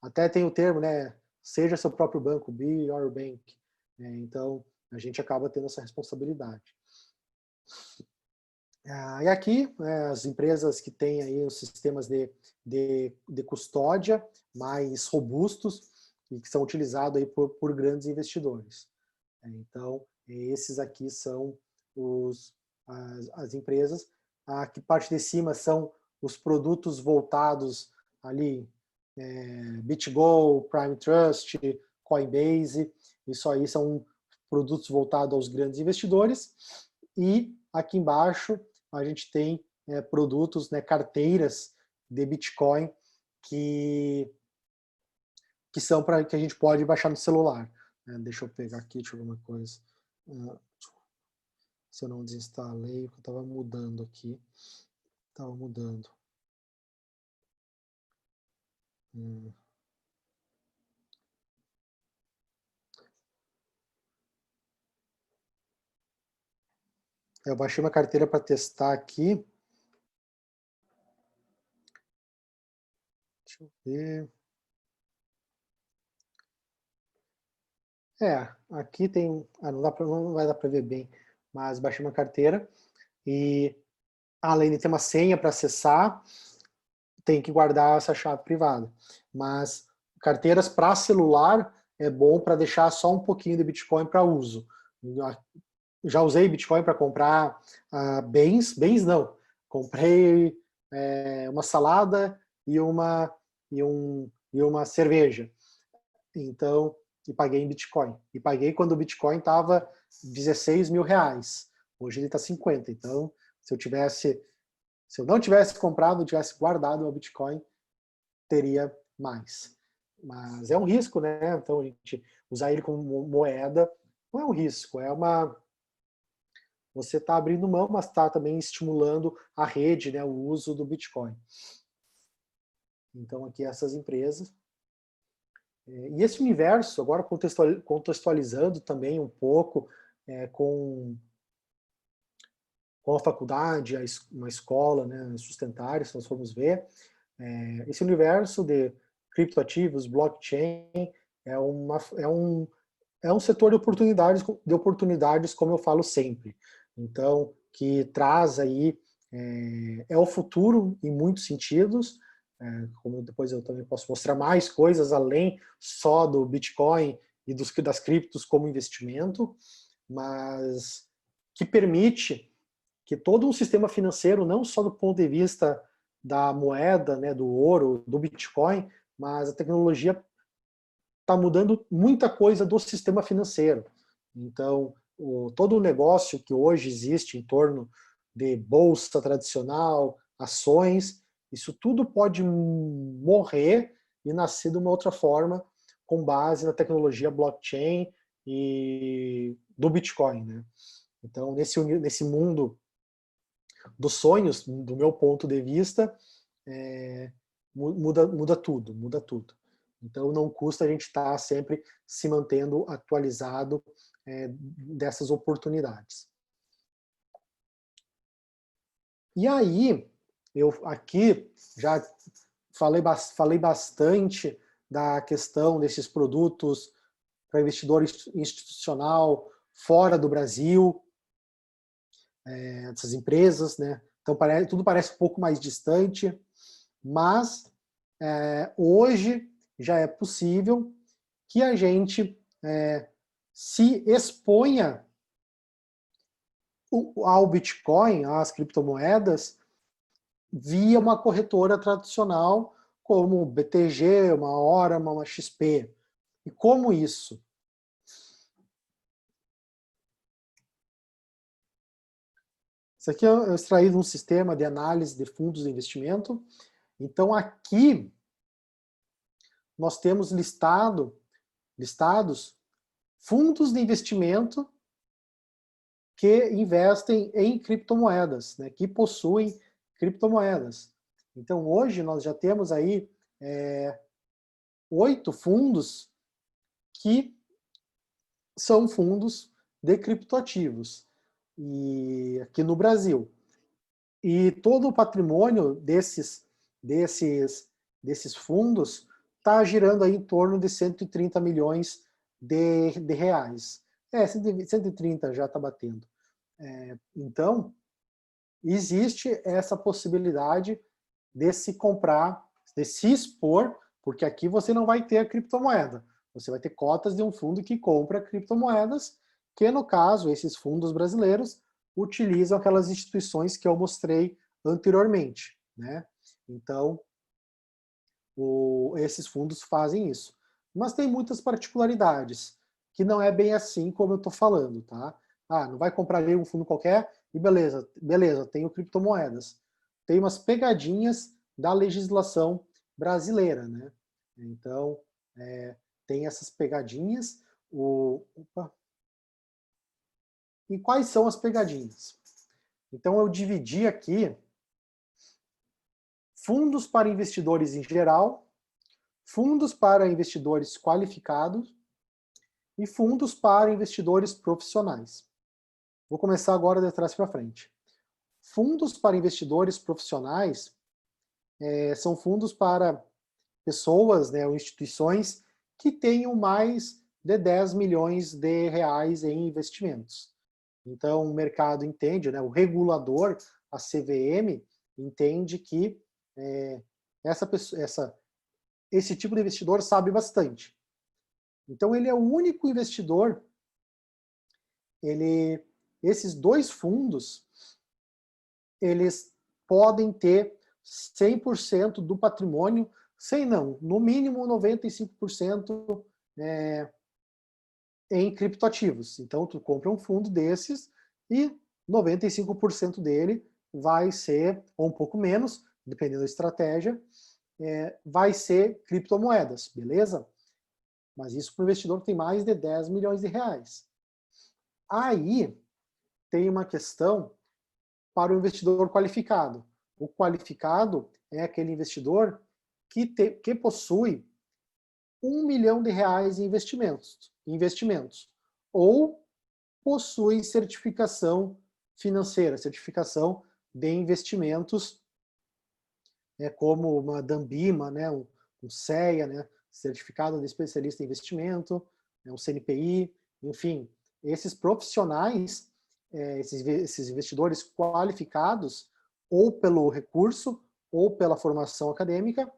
S1: até tem o termo, né, seja seu próprio banco, be your bank. Então, a gente acaba tendo essa responsabilidade. E aqui, as empresas que têm aí os sistemas de custódia mais robustos e que são utilizados aí por grandes investidores. Então, esses aqui são as empresas. A parte de cima são os produtos voltados ali, BitGo, Prime Trust, Coinbase, isso aí são produtos voltados aos grandes investidores, e aqui embaixo a gente tem produtos, né, carteiras de Bitcoin que são para que a gente pode baixar no celular. Deixa eu pegar aqui, deixa eu ver uma coisa. Se eu não desinstalei, eu estava mudando aqui. Estava mudando. Eu baixei uma carteira para testar aqui. Deixa eu ver. Aqui tem... não vai dar para ver bem, mas baixei uma carteira e, além de ter uma senha para acessar, tem que guardar essa chave privada. Mas carteiras para celular é bom para deixar só um pouquinho de Bitcoin para uso. Já usei Bitcoin para comprar bens não. Comprei uma salada e uma cerveja. Então, e paguei em Bitcoin. E paguei quando o Bitcoin estava 16 mil reais. Hoje ele está 50. Então, se eu não tivesse comprado, tivesse guardado o Bitcoin, teria mais. Mas é um risco, né? Então, a gente usar ele como moeda não é um risco, você está abrindo mão, mas está também estimulando a rede, né, o uso do Bitcoin. Então, aqui essas empresas. E esse universo, agora contextualizando também um pouco com a faculdade, uma escola, né, sustentária, se nós formos ver, esse universo de criptoativos, blockchain, é um setor de oportunidades, como eu falo sempre. Então, que traz aí, é o futuro em muitos sentidos, como depois eu também posso mostrar mais coisas além só do Bitcoin e das criptos como investimento, mas que permite que todo um sistema financeiro, não só do ponto de vista da moeda, né, do ouro, do Bitcoin, mas a tecnologia está mudando muita coisa do sistema financeiro. Então, todo o negócio que hoje existe em torno de bolsa tradicional, ações, isso tudo pode morrer e nascer de uma outra forma com base na tecnologia blockchain e do Bitcoin, né? Então, nesse mundo dos sonhos, do meu ponto de vista, muda tudo, muda tudo. Então, não custa a gente estar sempre se mantendo atualizado dessas oportunidades. E aí, eu aqui já falei bastante da questão desses produtos para investidor institucional fora do Brasil, dessas empresas, né? Então, tudo parece um pouco mais distante, mas hoje já é possível que a gente se exponha ao Bitcoin, às criptomoedas, via uma corretora tradicional, como BTG, uma Orama, uma XP. E como isso? Isso aqui é extraído de um sistema de análise de fundos de investimento. Então, aqui, nós temos listados fundos de investimento que investem em criptomoedas, né, que possuem criptomoedas. Então, hoje, nós já temos aí 8 fundos que são fundos de criptoativos e aqui no Brasil. E todo o patrimônio desses fundos está girando aí em torno de 130 milhões de reais. 130 já está batendo. Então, existe essa possibilidade de se comprar, de se expor, porque aqui você não vai ter a criptomoeda. Você vai ter cotas de um fundo que compra criptomoedas, que no caso, esses fundos brasileiros, utilizam aquelas instituições que eu mostrei anteriormente, né? Então, esses fundos fazem isso. Mas tem muitas particularidades, que não é bem assim como eu estou falando, tá? não vai comprar ali um fundo qualquer e beleza, tenho criptomoedas. Tem umas pegadinhas da legislação brasileira, né? Então, tem essas pegadinhas. E quais são as pegadinhas? Então, eu dividi aqui fundos para investidores em geral, fundos para investidores qualificados e fundos para investidores profissionais. Vou começar agora de trás para frente. Fundos para investidores profissionais são fundos para pessoas, né, ou instituições que tenham mais de 10 milhões de reais em investimentos. Então, o mercado entende, né, o regulador, a CVM, entende que esse tipo de investidor sabe bastante. Então, ele é o único investidor, esses dois fundos, eles podem ter 100% do patrimônio, no mínimo 95% em criptoativos. Então, tu compra um fundo desses e 95% dele vai ser, ou um pouco menos, dependendo da estratégia, vai ser criptomoedas, beleza? Mas isso para o investidor que tem mais de 10 milhões de reais. Aí, tem uma questão para o investidor qualificado. O qualificado é aquele investidor que possui 1 milhão de reais em investimentos, ou possui certificação financeira, certificação de investimentos, como uma Dambima, né, um CEA, né, certificado de especialista em investimento, um CNPI, enfim, esses profissionais, esses investidores qualificados, ou pelo recurso, ou pela formação acadêmica,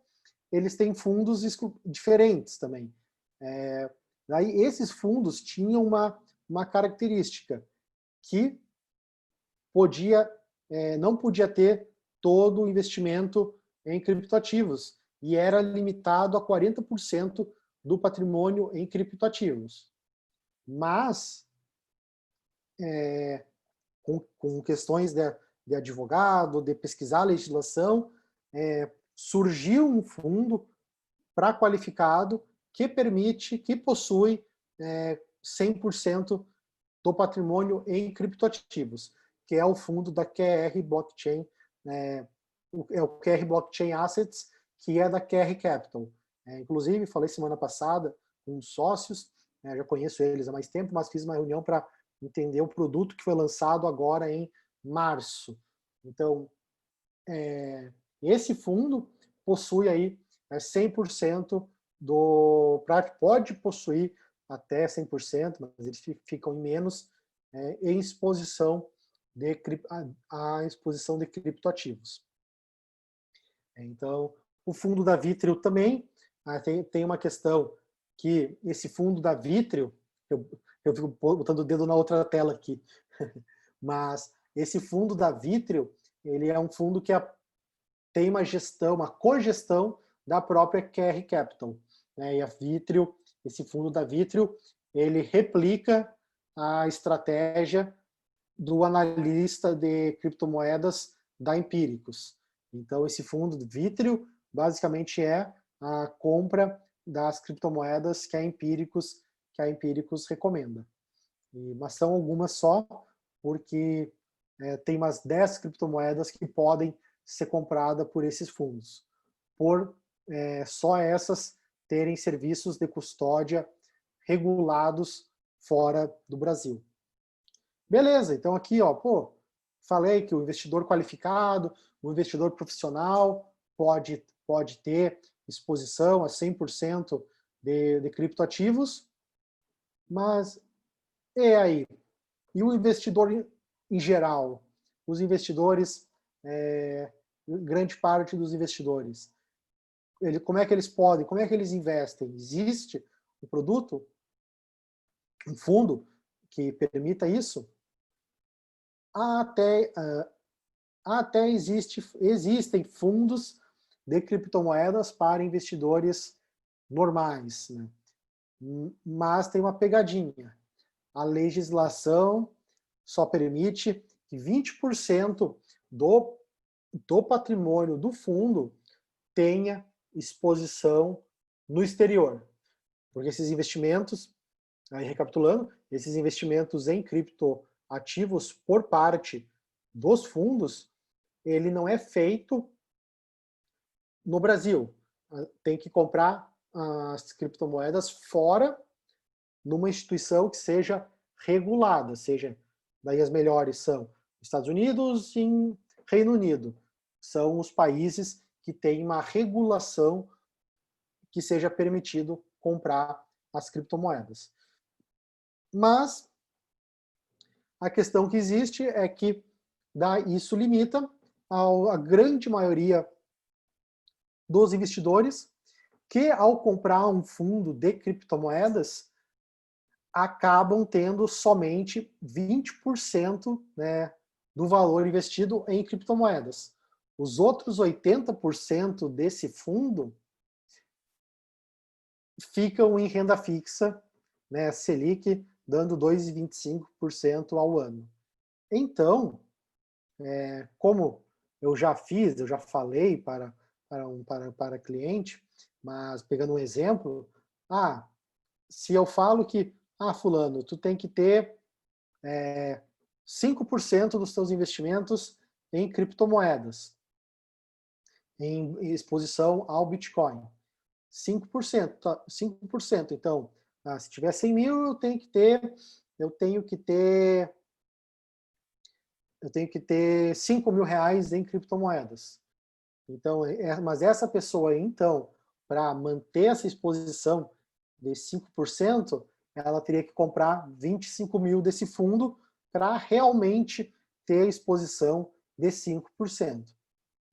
S1: eles têm fundos diferentes também. Daí esses fundos tinham uma característica, que não podia ter todo o investimento em criptoativos, e era limitado a 40% do patrimônio em criptoativos. Mas, com questões de advogado, de pesquisar a legislação, surgiu um fundo para qualificado que possui 100% do patrimônio em criptoativos, que é o fundo da QR Blockchain, é o QR Blockchain Assets, que é da QR Capital. Inclusive, falei semana passada com os sócios, já conheço eles há mais tempo, mas fiz uma reunião para entender o produto que foi lançado agora em março. Então, esse fundo possui aí 100% pode possuir até 100%, mas eles ficam em menos, em exposição à exposição de criptoativos. Então, o fundo da Vitrio também, tem uma questão que esse fundo da Vitrio, eu fico botando o dedo na outra tela aqui, mas esse fundo da Vitrio, ele é um fundo que tem uma cogestão da própria QR Capital, né? E a Vitrio, esse fundo da Vitrio, ele replica a estratégia do analista de criptomoedas da Empíricos. Então, esse fundo do Vitrio, basicamente é a compra das criptomoedas que a Empíricos recomenda. Mas são algumas só, porque tem umas 10 criptomoedas que podem ser compradas por esses fundos, por só essas terem serviços de custódia regulados fora do Brasil. Beleza, então aqui, falei que o investidor qualificado, o investidor profissional pode ter exposição a 100% de criptoativos, mas e aí? E o investidor em geral? Os investidores, grande parte dos investidores, como é que eles investem? Existe um produto, um fundo que permita isso? Até existem fundos de criptomoedas para investidores normais, né? Mas tem uma pegadinha. A legislação só permite que 20% do patrimônio do fundo tenha exposição no exterior. Porque esses investimentos, aí recapitulando, esses investimentos em criptoativos por parte dos fundos, ele não é feito no Brasil. Tem que comprar as criptomoedas fora, numa instituição que seja regulada, seja, daí as melhores são Estados Unidos e Reino Unido. São os países que têm uma regulação que seja permitido comprar as criptomoedas. Mas a questão que existe é que isso limita a grande maioria dos investidores que, ao comprar um fundo de criptomoedas, acabam tendo somente 20%, né, do valor investido em criptomoedas. Os outros 80% desse fundo ficam em renda fixa, né, Selic, dando 2,25% ao ano. Então, como eu já falei para cliente, mas pegando um exemplo, se eu falo que, fulano, tu tem que ter 5% dos teus investimentos em criptomoedas, em exposição ao Bitcoin. 5%, 5%. Então, se tiver 100 mil, eu tenho que ter 5 mil reais em criptomoedas. Então, mas essa pessoa, então, para manter essa exposição de 5%, ela teria que comprar 25 mil desse fundo para realmente ter a exposição de 5%.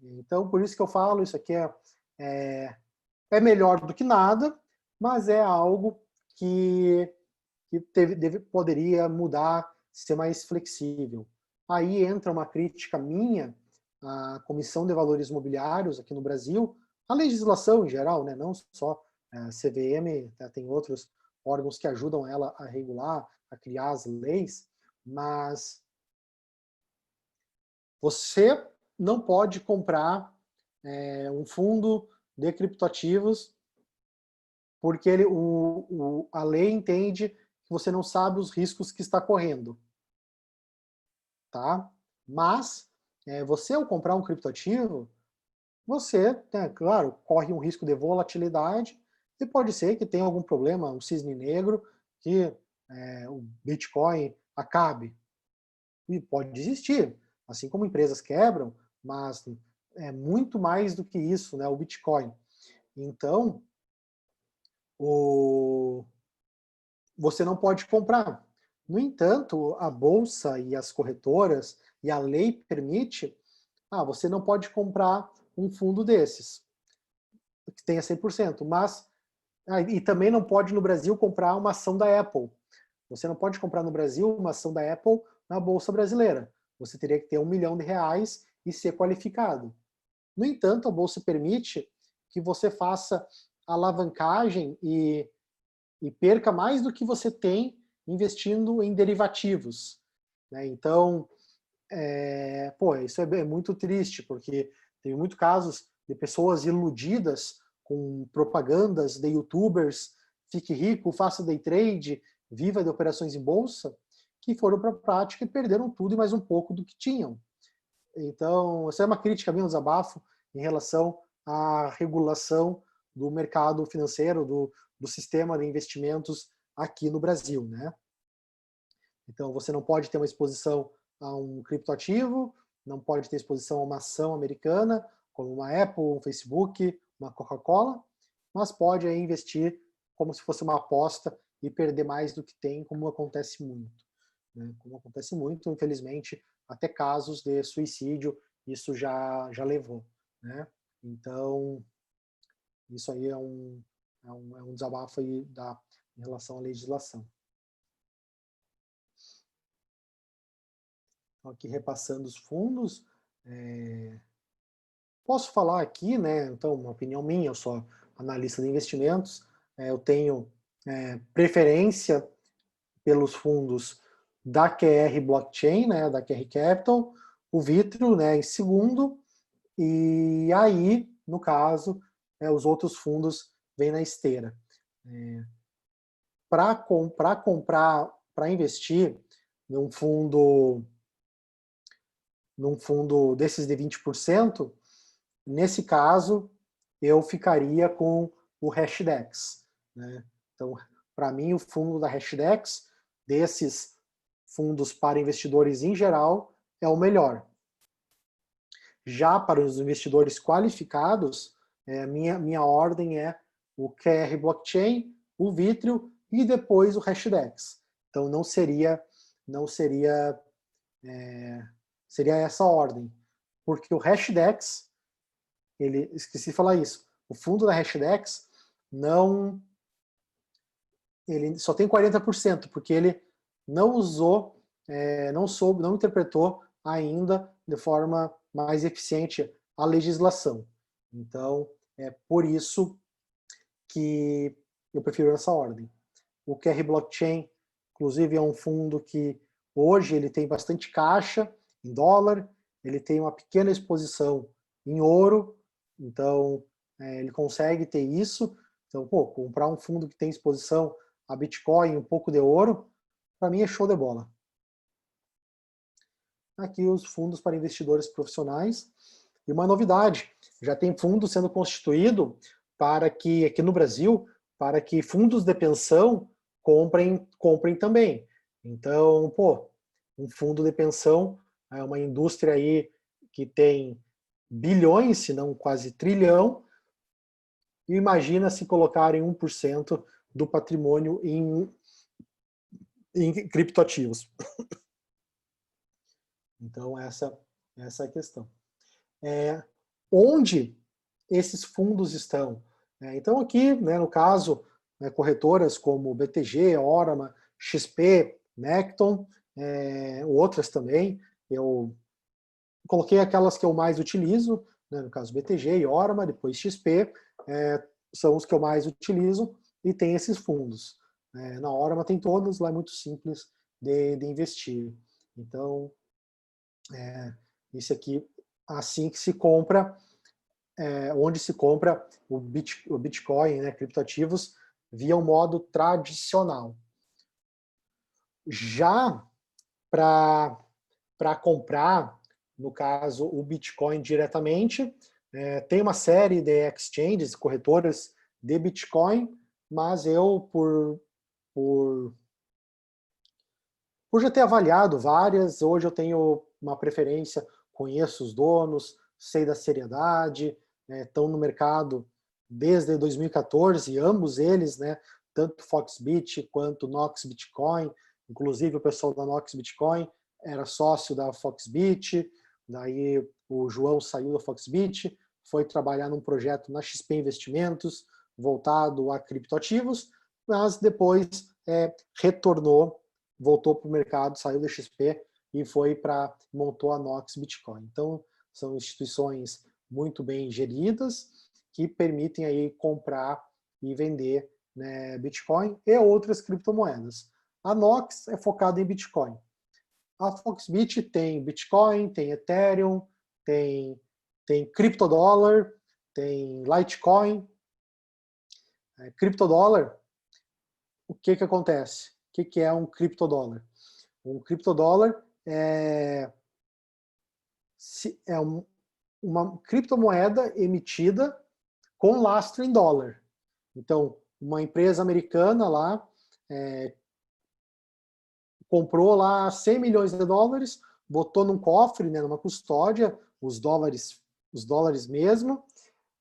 S1: Então, por isso que eu falo, isso aqui é melhor do que nada, mas é algo que poderia mudar, ser mais flexível. Aí entra uma crítica minha à Comissão de Valores Imobiliários aqui no Brasil, a legislação em geral, né, não só a CVM, tem outros órgãos que ajudam ela a regular, a criar as leis, mas você não pode comprar um fundo de criptoativos porque a lei entende que você não sabe os riscos que está correndo. Tá? Mas, você ao comprar um criptoativo, você, claro, corre um risco de volatilidade e pode ser que tenha algum problema, um cisne negro, que o Bitcoin acabe. E pode existir, assim como empresas quebram, mas é muito mais do que isso, né, o Bitcoin. Então, você não pode comprar. No entanto, a bolsa e as corretoras e a lei permite, você não pode comprar um fundo desses, que tenha 100%, mas e também não pode no Brasil comprar uma ação da Apple. Você não pode comprar no Brasil uma ação da Apple na bolsa brasileira. Você teria que ter R$1 milhão e ser qualificado. No entanto, a bolsa permite que você faça alavancagem e perca mais do que você tem investindo em derivativos. Né? Então, isso é muito triste, porque tem muitos casos de pessoas iludidas com propagandas de youtubers, fique rico, faça day trade, viva de operações em bolsa, que foram para a prática e perderam tudo e mais um pouco do que tinham. Então, essa é uma crítica, um desabafo em relação à regulação do mercado financeiro, do sistema de investimentos aqui no Brasil, né? Então, você não pode ter uma exposição a um criptoativo, não pode ter exposição a uma ação americana, como uma Apple, um Facebook, uma Coca-Cola, mas pode aí investir como se fosse uma aposta e perder mais do que tem, como acontece muito. Né? Como acontece muito, infelizmente, até casos de suicídio, isso já levou. Né? Então, isso aí é um desabafo aí em relação à legislação. Então, aqui repassando os fundos, posso falar aqui, né, então, uma opinião minha, eu sou analista de investimentos, eu tenho preferência pelos fundos da QR Blockchain, né, da QR Capital, o Vitrio, né, em segundo, e aí, no caso, os outros fundos vêm na esteira. Para comprar, para investir num fundo desses de 20%, nesse caso, eu ficaria com o Hashdex, né? Então, para mim, o fundo da Hashdex, desses fundos para investidores em geral, é o melhor. Já para os investidores qualificados, minha ordem é o QR Blockchain, o Vitrio e depois o Hashdex. Então seria essa ordem, porque o Hashdex, esqueci de falar isso, o fundo da Hashdex ele só tem 40%, porque ele não usou, não interpretou ainda de forma mais eficiente a legislação. Então, é por isso que eu prefiro essa ordem. O QR Blockchain, inclusive, é um fundo que hoje ele tem bastante caixa em dólar, ele tem uma pequena exposição em ouro, então ele consegue ter isso. Então, comprar um fundo que tem exposição a Bitcoin e um pouco de ouro, para mim é show de bola. Aqui os fundos para investidores profissionais. E uma novidade, já tem fundo sendo constituído para que, aqui no Brasil, para que fundos de pensão comprem também. Então, um fundo de pensão é uma indústria aí que tem bilhões, se não quase trilhão, e imagina se colocarem 1% do patrimônio em criptoativos. Então, essa é a questão. Onde esses fundos estão? Então, aqui, né, no caso, corretoras como BTG, Orama, XP, Necton, outras também, eu coloquei aquelas que eu mais utilizo, né, no caso BTG e Orama, depois XP, são os que eu mais utilizo e tem esses fundos. Na Orama tem todos, lá é muito simples de investir. Então, isso aqui, assim que se compra, onde se compra o Bitcoin, né, criptoativos, via um modo tradicional. Já para comprar, no caso, o Bitcoin diretamente, tem uma série de exchanges, corretoras de Bitcoin, mas eu, por já ter avaliado várias, hoje eu tenho uma preferência, conheço os donos, sei da seriedade, estão no mercado desde 2014, ambos eles, né, tanto Foxbit quanto Nox Bitcoin, inclusive o pessoal da Nox Bitcoin era sócio da Foxbit, daí o João saiu da Foxbit, foi trabalhar num projeto na XP Investimentos, voltado a criptoativos, mas depois voltou para o mercado, saiu da XP e montou a Nox Bitcoin. Então, são instituições muito bem geridas que permitem aí comprar e vender, né, Bitcoin e outras criptomoedas. A Nox é focada em Bitcoin. A Foxbit tem Bitcoin, tem Ethereum, tem criptodólar, tem Litecoin. Criptodólar, o que acontece? O que é um criptodólar? Um criptodólar é uma criptomoeda emitida com lastro em dólar. Então, uma empresa americana lá comprou lá 100 milhões de dólares, botou num cofre, né, numa custódia, os dólares mesmo,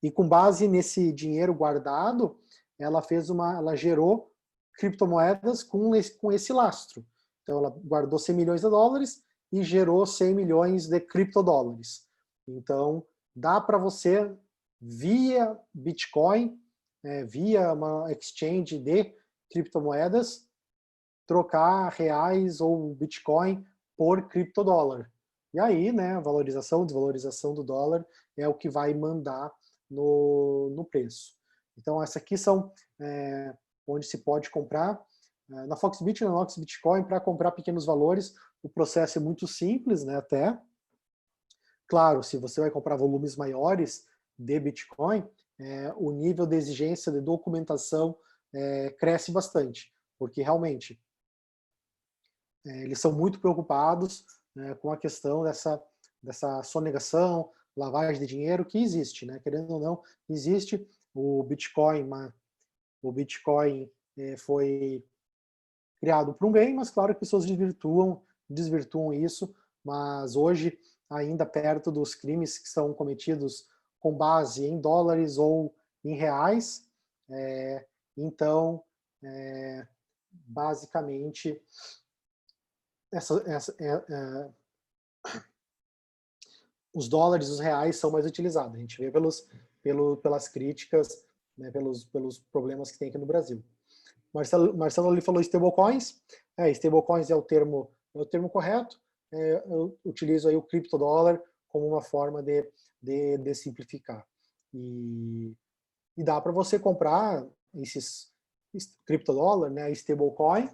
S1: e com base nesse dinheiro guardado, ela gerou criptomoedas com esse lastro. Então, ela guardou 100 milhões de dólares e gerou 100 milhões de criptodólares. Então, dá para você, via Bitcoin, via uma exchange de criptomoedas, trocar reais ou Bitcoin por criptodólar. E aí, né, a valorização, desvalorização do dólar é o que vai mandar no preço. Então, essas aqui são onde se pode comprar. Na Foxbit e na Nox Bitcoin, para comprar pequenos valores, o processo é muito simples, né, até. Claro, se você vai comprar volumes maiores de Bitcoin, o nível de exigência de documentação cresce bastante, porque realmente eles são muito preocupados, né, com a questão dessa sonegação, lavagem de dinheiro que existe, né? Querendo ou não, existe o Bitcoin, foi criado por um bem, mas claro que pessoas desvirtuam isso, mas hoje, ainda perto dos crimes que são cometidos com base em dólares ou em reais, então, basicamente, os dólares, os reais são mais utilizados. A gente vê pelas críticas, né, pelos problemas que tem aqui no Brasil. Marcelo ali falou stablecoins. Stablecoins é o termo correto. Eu utilizo aí o criptodólar como uma forma de simplificar. E dá para você comprar esses criptodólar, né, stablecoin,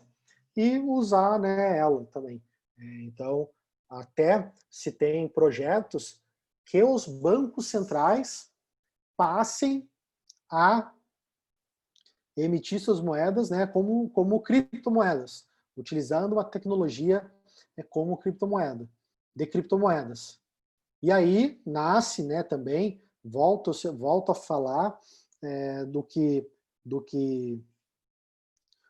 S1: e usar, né, ela também. Então, até se tem projetos que os bancos centrais passem a emitir suas moedas, né, como criptomoedas, utilizando uma tecnologia como criptomoeda, de criptomoedas. E aí nasce, né, também, volto a falar do que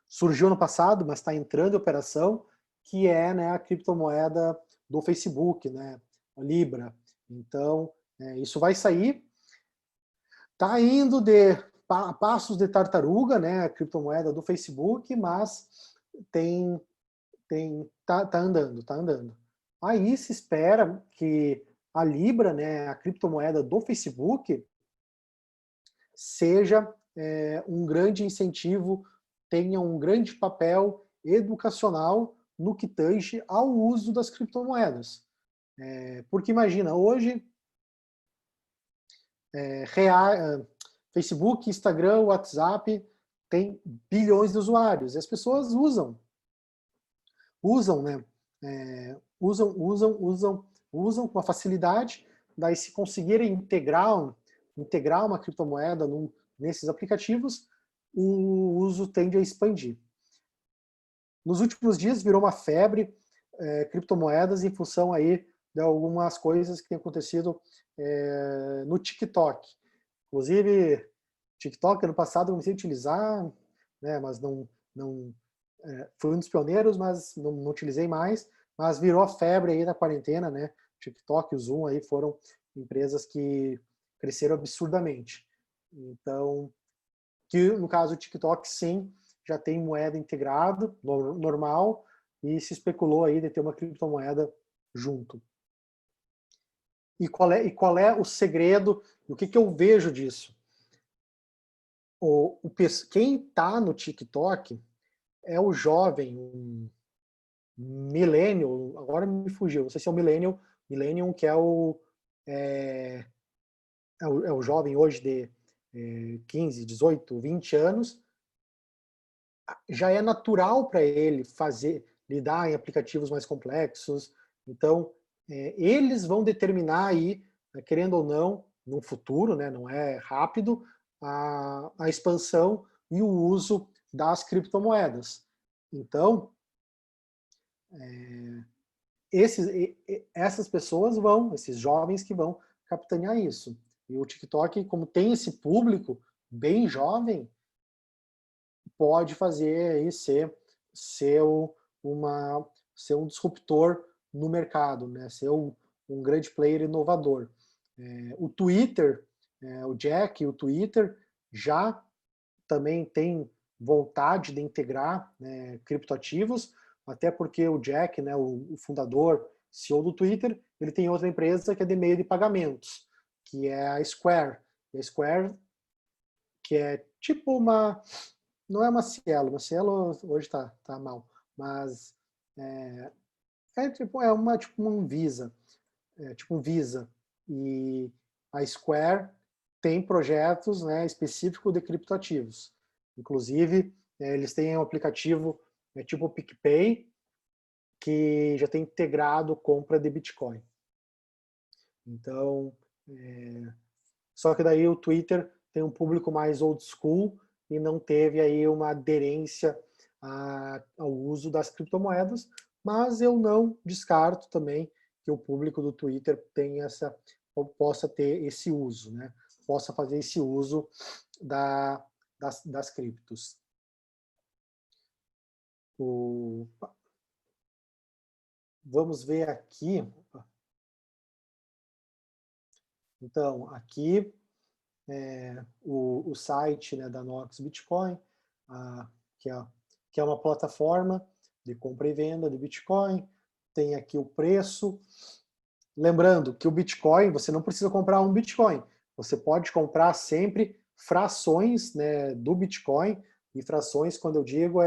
S1: surgiu no passado, mas está entrando em operação, que é, né, a criptomoeda do Facebook, né, a Libra. Então, isso vai sair. Está indo de passos de tartaruga, né, a criptomoeda do Facebook, mas tá andando. Aí se espera que a Libra, né, a criptomoeda do Facebook, seja um grande incentivo, tenha um grande papel educacional no que tange ao uso das criptomoedas. Porque imagina, hoje, Facebook, Instagram, WhatsApp, tem bilhões de usuários, e as pessoas usam, né? Usam com uma facilidade, daí se conseguirem integrar uma criptomoeda nesses aplicativos, o uso tende a expandir. Nos últimos dias virou uma febre criptomoedas em função aí de algumas coisas que têm acontecido no TikTok. Inclusive, TikTok, ano passado, eu comecei a utilizar, né, mas não fui um dos pioneiros, mas não utilizei mais, mas virou a febre aí da quarentena, né? TikTok e o Zoom aí foram empresas que cresceram absurdamente. Então, que no caso o TikTok, sim, já tem moeda integrada, normal, e se especulou aí de ter uma criptomoeda junto. E qual é o segredo? O que eu vejo disso? Quem está no TikTok é o jovem, um millennial, agora me fugiu, não sei se é o millennial que é o jovem hoje de 15, 18, 20 anos, já é natural para ele lidar em aplicativos mais complexos. Então, eles vão determinar aí, querendo ou não, no futuro, né, não é rápido, a expansão e o uso das criptomoedas. Então, essas pessoas esses jovens que vão capitanear isso. E o TikTok, como tem esse público bem jovem, pode fazer aí ser um disruptor no mercado, né? Ser um grande player inovador. O Twitter, o Jack, o Twitter já também tem vontade de integrar, né, criptoativos, até porque o Jack, né, o fundador, CEO do Twitter, ele tem outra empresa que é de meio de pagamentos, que é a Square. E a Square, que é tipo não é uma Cielo hoje tá mal, mas tipo um Visa, tipo um Visa. E a Square tem projetos, né, específicos de criptoativos. Inclusive, eles têm um aplicativo é tipo o PicPay, que já tem integrado compra de Bitcoin. Então, só que daí o Twitter tem um público mais old school e não teve aí uma aderência ao uso das criptomoedas, mas eu não descarto também que o público do Twitter possa ter esse uso, né? Possa fazer esse uso das criptos. Vamos ver aqui. Então, aqui o site, né, da Nox Bitcoin, que é uma plataforma de compra e venda de Bitcoin. Tem aqui o preço. Lembrando que o Bitcoin, você não precisa comprar um Bitcoin. Você pode comprar sempre frações, né, do Bitcoin. E frações, quando eu digo,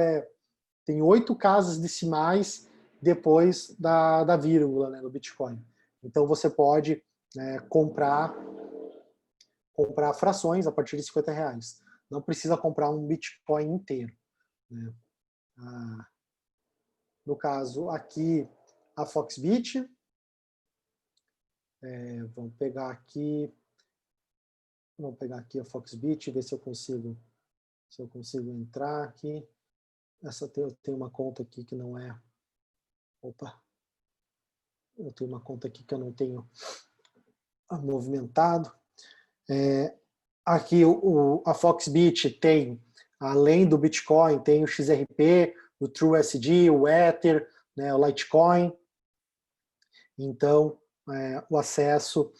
S1: tem 8 casas decimais depois da vírgula, né, no Bitcoin. Então você pode, né, comprar frações a partir de R$50. Não precisa comprar um Bitcoin inteiro, né? No caso aqui, a Foxbit, vamos pegar aqui a Foxbit, ver se eu consigo entrar aqui. Eu tenho uma conta aqui que não é... Opa! Eu tenho uma conta aqui que eu não tenho movimentado. Aqui a Foxbit tem, além do Bitcoin, tem o XRP, o TrueSD, o Ether, né, o Litecoin. Então, o acesso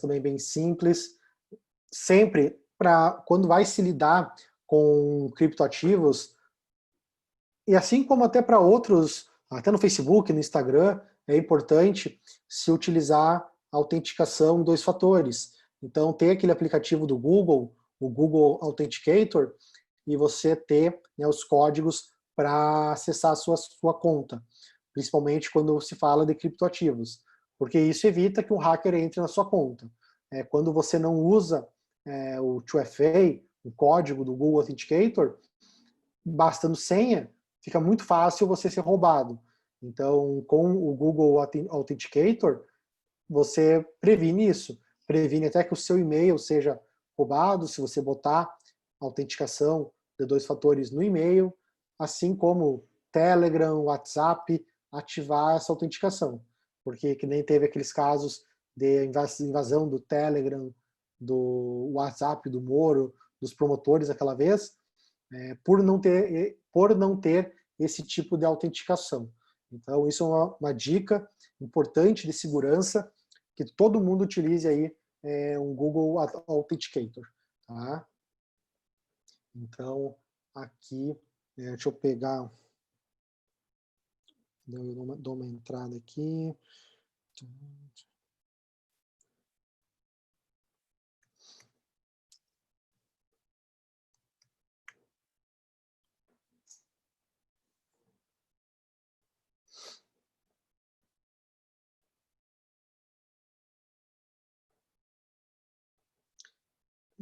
S1: também é bem simples. Sempre, quando vai se lidar com criptoativos, e assim como até para outros, até no Facebook, no Instagram, é importante se utilizar a autenticação em 2 fatores. Então, ter aquele aplicativo do Google, o Google Authenticator, e você ter, né, os códigos para acessar a sua conta, principalmente quando se fala de criptoativos, porque isso evita que um hacker entre na sua conta. Quando você não usa o 2FA, o código do Google Authenticator, bastando senha, fica muito fácil você ser roubado. Então, com o Google Authenticator, você previne isso. Previne até que o seu e-mail seja roubado, se você botar autenticação de 2 fatores no e-mail, assim como Telegram, WhatsApp, ativar essa autenticação. Porque que nem teve aqueles casos de invasão do Telegram, do WhatsApp, do Moro, dos promotores aquela vez, por não ter esse tipo de autenticação. Então, isso é uma dica importante de segurança, que todo mundo utilize aí um Google Authenticator. Tá? Então, aqui, deixa eu pegar, dou uma entrada aqui.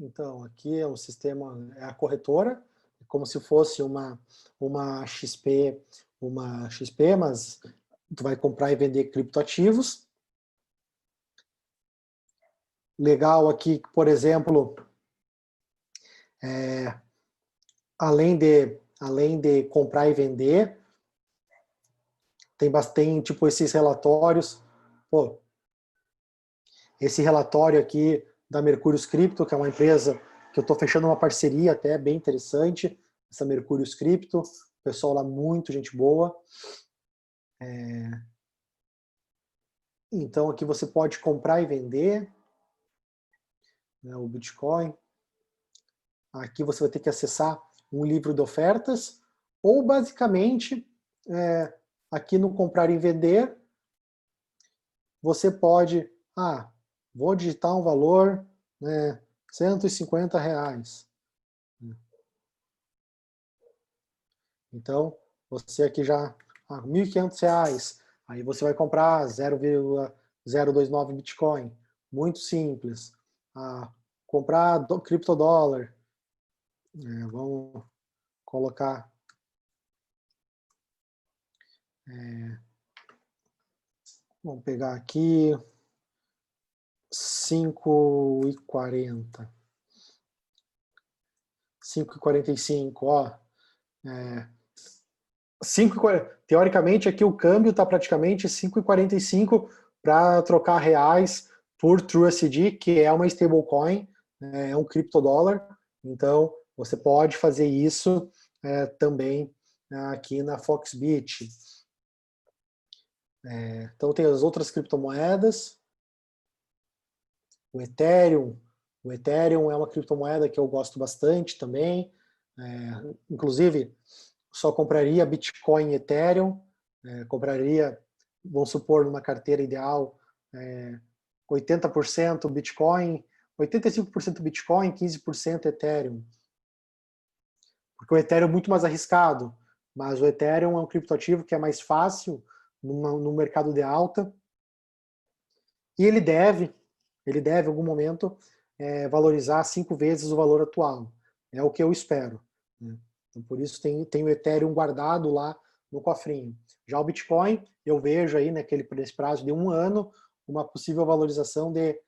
S1: Então, aqui é um sistema, é a corretora, como se fosse uma XP, mas tu vai comprar e vender criptoativos. Legal aqui, por exemplo, além de comprar e vender, tem tipo esses relatórios. Pô, esse relatório aqui da Mercúrios Cripto, que é uma empresa que eu estou fechando uma parceria até bem interessante, essa Mercúrios Cripto, pessoal lá muito gente boa. Então aqui você pode comprar e vender, né, o Bitcoin. Aqui você vai ter que acessar um livro de ofertas, ou basicamente, aqui no comprar e vender, você pode, vou digitar um valor, né, R$150. Então, você aqui já, R$1.500, aí você vai comprar 0,029 Bitcoin, muito simples. Comprar criptodólar, vamos colocar Vamos pegar aqui 5,40. 5,45, ó. 5,40. Teoricamente, aqui o câmbio está praticamente 5,45 para trocar reais por TrueUSD, que é uma stablecoin, é um criptodólar. Então, você pode fazer isso também aqui na Foxbit. Então, tem as outras criptomoedas. O Ethereum. O Ethereum é uma criptomoeda que eu gosto bastante também. Inclusive, só compraria Bitcoin e Ethereum. Compraria, vamos supor, numa carteira ideal, 80% Bitcoin, 85% Bitcoin, 15% Ethereum. Porque o Ethereum é muito mais arriscado, mas o Ethereum é um criptoativo que é mais fácil no mercado de alta, e ele deve em algum momento valorizar 5 vezes o valor atual. É o que eu espero, né? Então, por isso tem o Ethereum guardado lá no cofrinho. Já o Bitcoin, eu vejo aí nesse prazo de 1 ano uma possível valorização de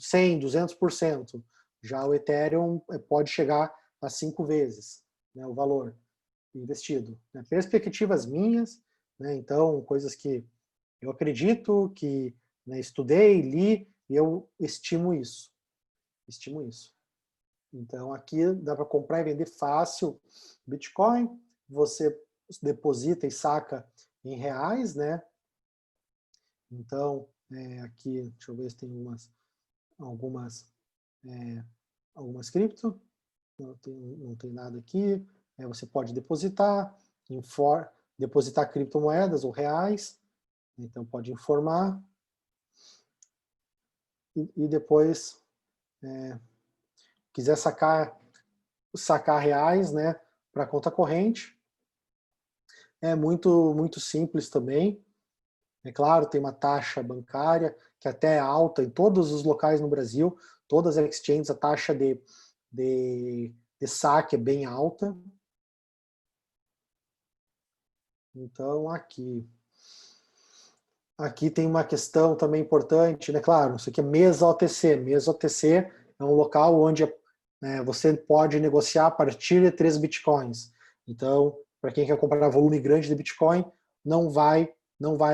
S1: 100, 200%. Já o Ethereum pode chegar a 5 vezes, né, o valor investido. Perspectivas minhas, né, então coisas que eu acredito, que estudei, li, e eu estimo isso. Estimo isso. Então, aqui dá para comprar e vender fácil Bitcoin. Você deposita e saca em reais, né? Então, aqui, deixa eu ver se tem algumas cripto. Não tem nada aqui. Você pode depositar, depositar criptomoedas ou reais. Então, pode informar. E depois, quiser sacar reais, né, para conta corrente, é muito simples também. É claro, tem uma taxa bancária que até é alta em todos os locais no Brasil, todas as exchanges, a taxa de saque é bem alta. Então, aqui tem uma questão também importante, né? Claro, isso aqui é mesa OTC. Mesa OTC é um local onde você pode negociar a partir de 3 bitcoins. Então, para quem quer comprar volume grande de Bitcoin, não vai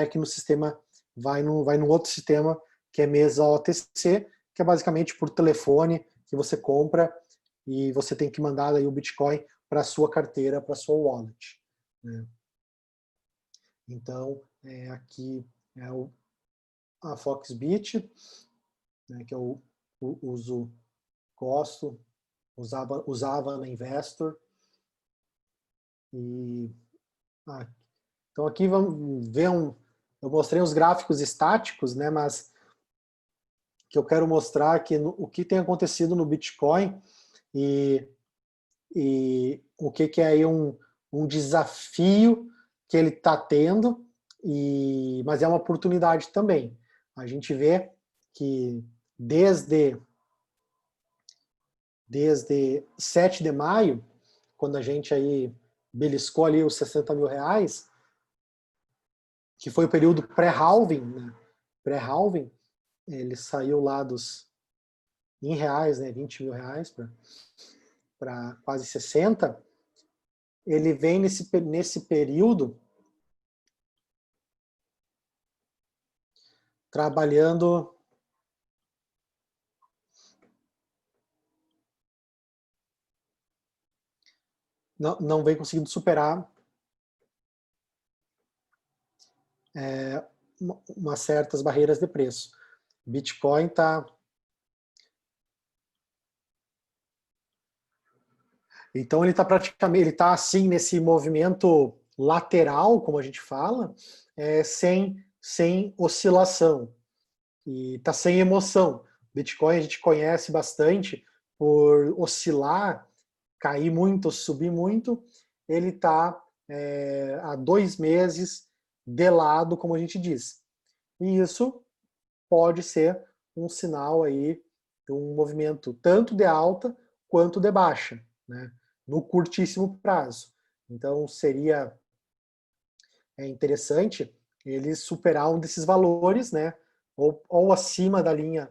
S1: aqui no sistema, vai no outro sistema, que é mesa OTC, que é basicamente por telefone que você compra e você tem que mandar aí o Bitcoin para a sua carteira, para a sua wallet, né? Então, aqui é a Foxbit, né, que eu gosto, usava na Investor. Então aqui vamos ver eu mostrei os gráficos estáticos, né, mas que eu quero mostrar que o que tem acontecido no Bitcoin e o que é aí um desafio que ele está tendo, mas é uma oportunidade também. A gente vê que desde 7 de maio, quando a gente aí beliscou ali os 60 mil reais, que foi o período pré-halving, né? Pré-halving, ele saiu lá em reais, né, 20 mil reais para quase 60, ele vem nesse período trabalhando não vem conseguindo superar umas certas barreiras de preço. Bitcoin está... Então ele está praticamente, ele está assim nesse movimento lateral, como a gente fala, sem oscilação. E está sem emoção. Bitcoin a gente conhece bastante por oscilar, cair muito, subir muito. Ele está há 2 meses de lado, como a gente diz. E isso pode ser um sinal aí de um movimento tanto de alta quanto de baixa, né, no curtíssimo prazo. Então seria é interessante ele superar um desses valores, né? Ou acima da linha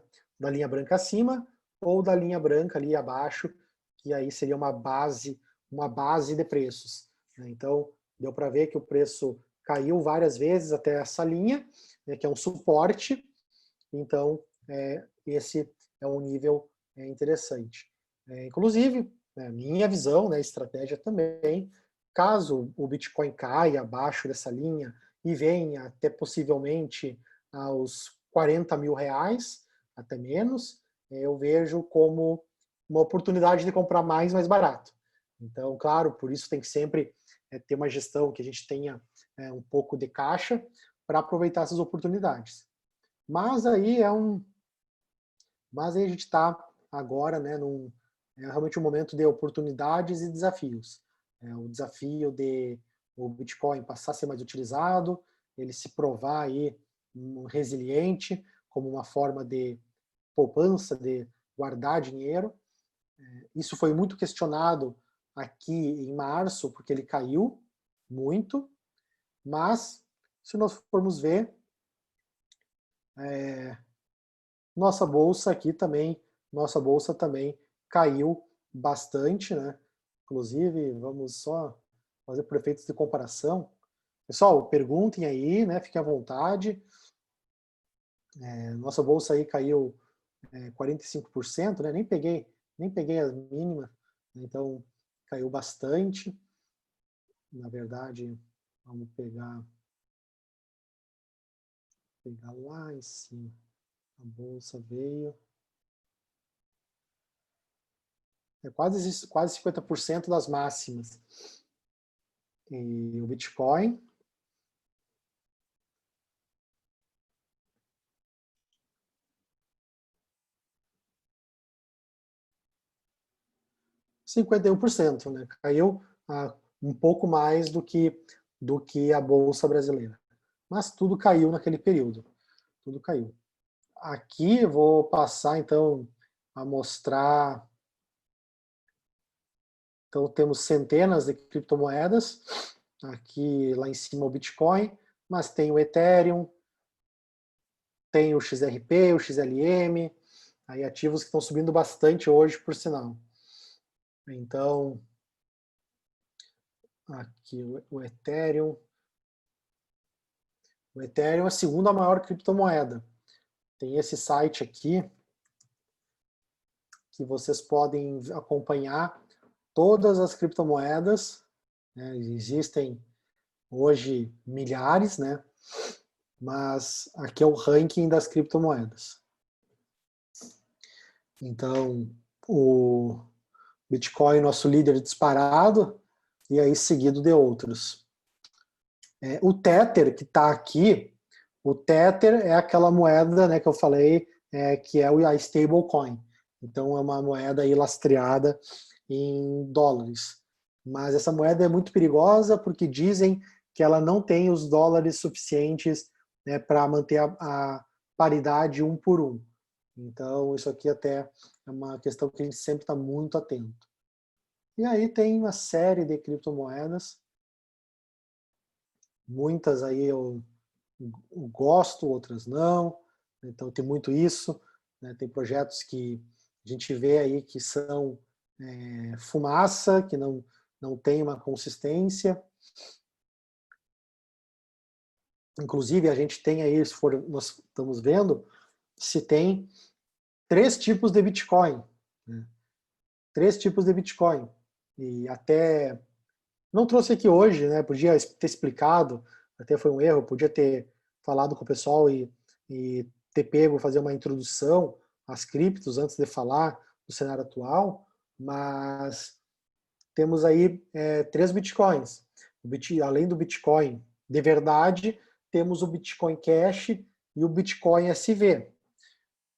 S1: branca acima, ou da linha branca ali abaixo, que aí seria uma base de preços, né? Então, deu para ver que o preço caiu várias vezes até essa linha, né, que é um suporte. Então, esse é um nível interessante. Inclusive, né, minha visão, né, estratégia também, caso o Bitcoin caia abaixo dessa linha e venha até possivelmente aos 40 mil reais, até menos, eu vejo como uma oportunidade de comprar mais barato. Então, claro, por isso tem que sempre ter uma gestão que a gente tenha um pouco de caixa para aproveitar essas oportunidades. Mas aí a gente está agora, né, realmente um momento de oportunidades e desafios. O desafio de o Bitcoin passar a ser mais utilizado, ele se provar aí resiliente, como uma forma de poupança, de guardar dinheiro. Isso foi muito questionado aqui em março, porque ele caiu muito, mas se nós formos ver, nossa bolsa também caiu bastante, né? Inclusive, vamos só fazer por efeitos de comparação. Pessoal, perguntem aí, né? Fiquem à vontade. Nossa bolsa aí caiu 45%, né? Nem peguei as mínimas, então caiu bastante. Na verdade, vamos pegar lá em cima. A bolsa veio quase 50% das máximas. E o Bitcoin 51%, né? Caiu um pouco mais do que a bolsa brasileira. Mas tudo caiu naquele período. Tudo caiu. Aqui eu vou passar então a mostrar. Então temos centenas de criptomoedas. Aqui lá em cima o Bitcoin, mas tem o Ethereum, tem o XRP, o XLM, aí ativos que estão subindo bastante hoje, por sinal. Então, aqui o Ethereum. O Ethereum é a segunda maior criptomoeda. Tem esse site aqui que vocês podem acompanhar todas as criptomoedas, né? Existem hoje milhares, né? Mas aqui é o ranking das criptomoedas. Então, o Bitcoin, nosso líder disparado, e aí seguido de outros. O Tether, que está aqui, o Tether é aquela moeda, né, que eu falei, que é a stablecoin. Então, é uma moeda aí lastreada em dólares. Mas essa moeda é muito perigosa porque dizem que ela não tem os dólares suficientes, né, para manter a paridade 1 por 1. Então, isso aqui até é uma questão que a gente sempre está muito atento. E aí tem uma série de criptomoedas. Muitas aí eu gosto, outras não. Então tem muito isso, né? Tem projetos que a gente vê aí que são fumaça, que não tem uma consistência. Inclusive a gente tem aí, nós estamos vendo, se tem 3 tipos de Bitcoin. Né? 3 tipos de Bitcoin. E até não trouxe aqui hoje, né? Podia ter explicado, até foi um erro, podia ter falado com o pessoal e ter pego, fazer uma introdução às criptos antes de falar do cenário atual, mas temos aí 3 bitcoins. Além do Bitcoin de verdade, temos o Bitcoin Cash e o Bitcoin SV.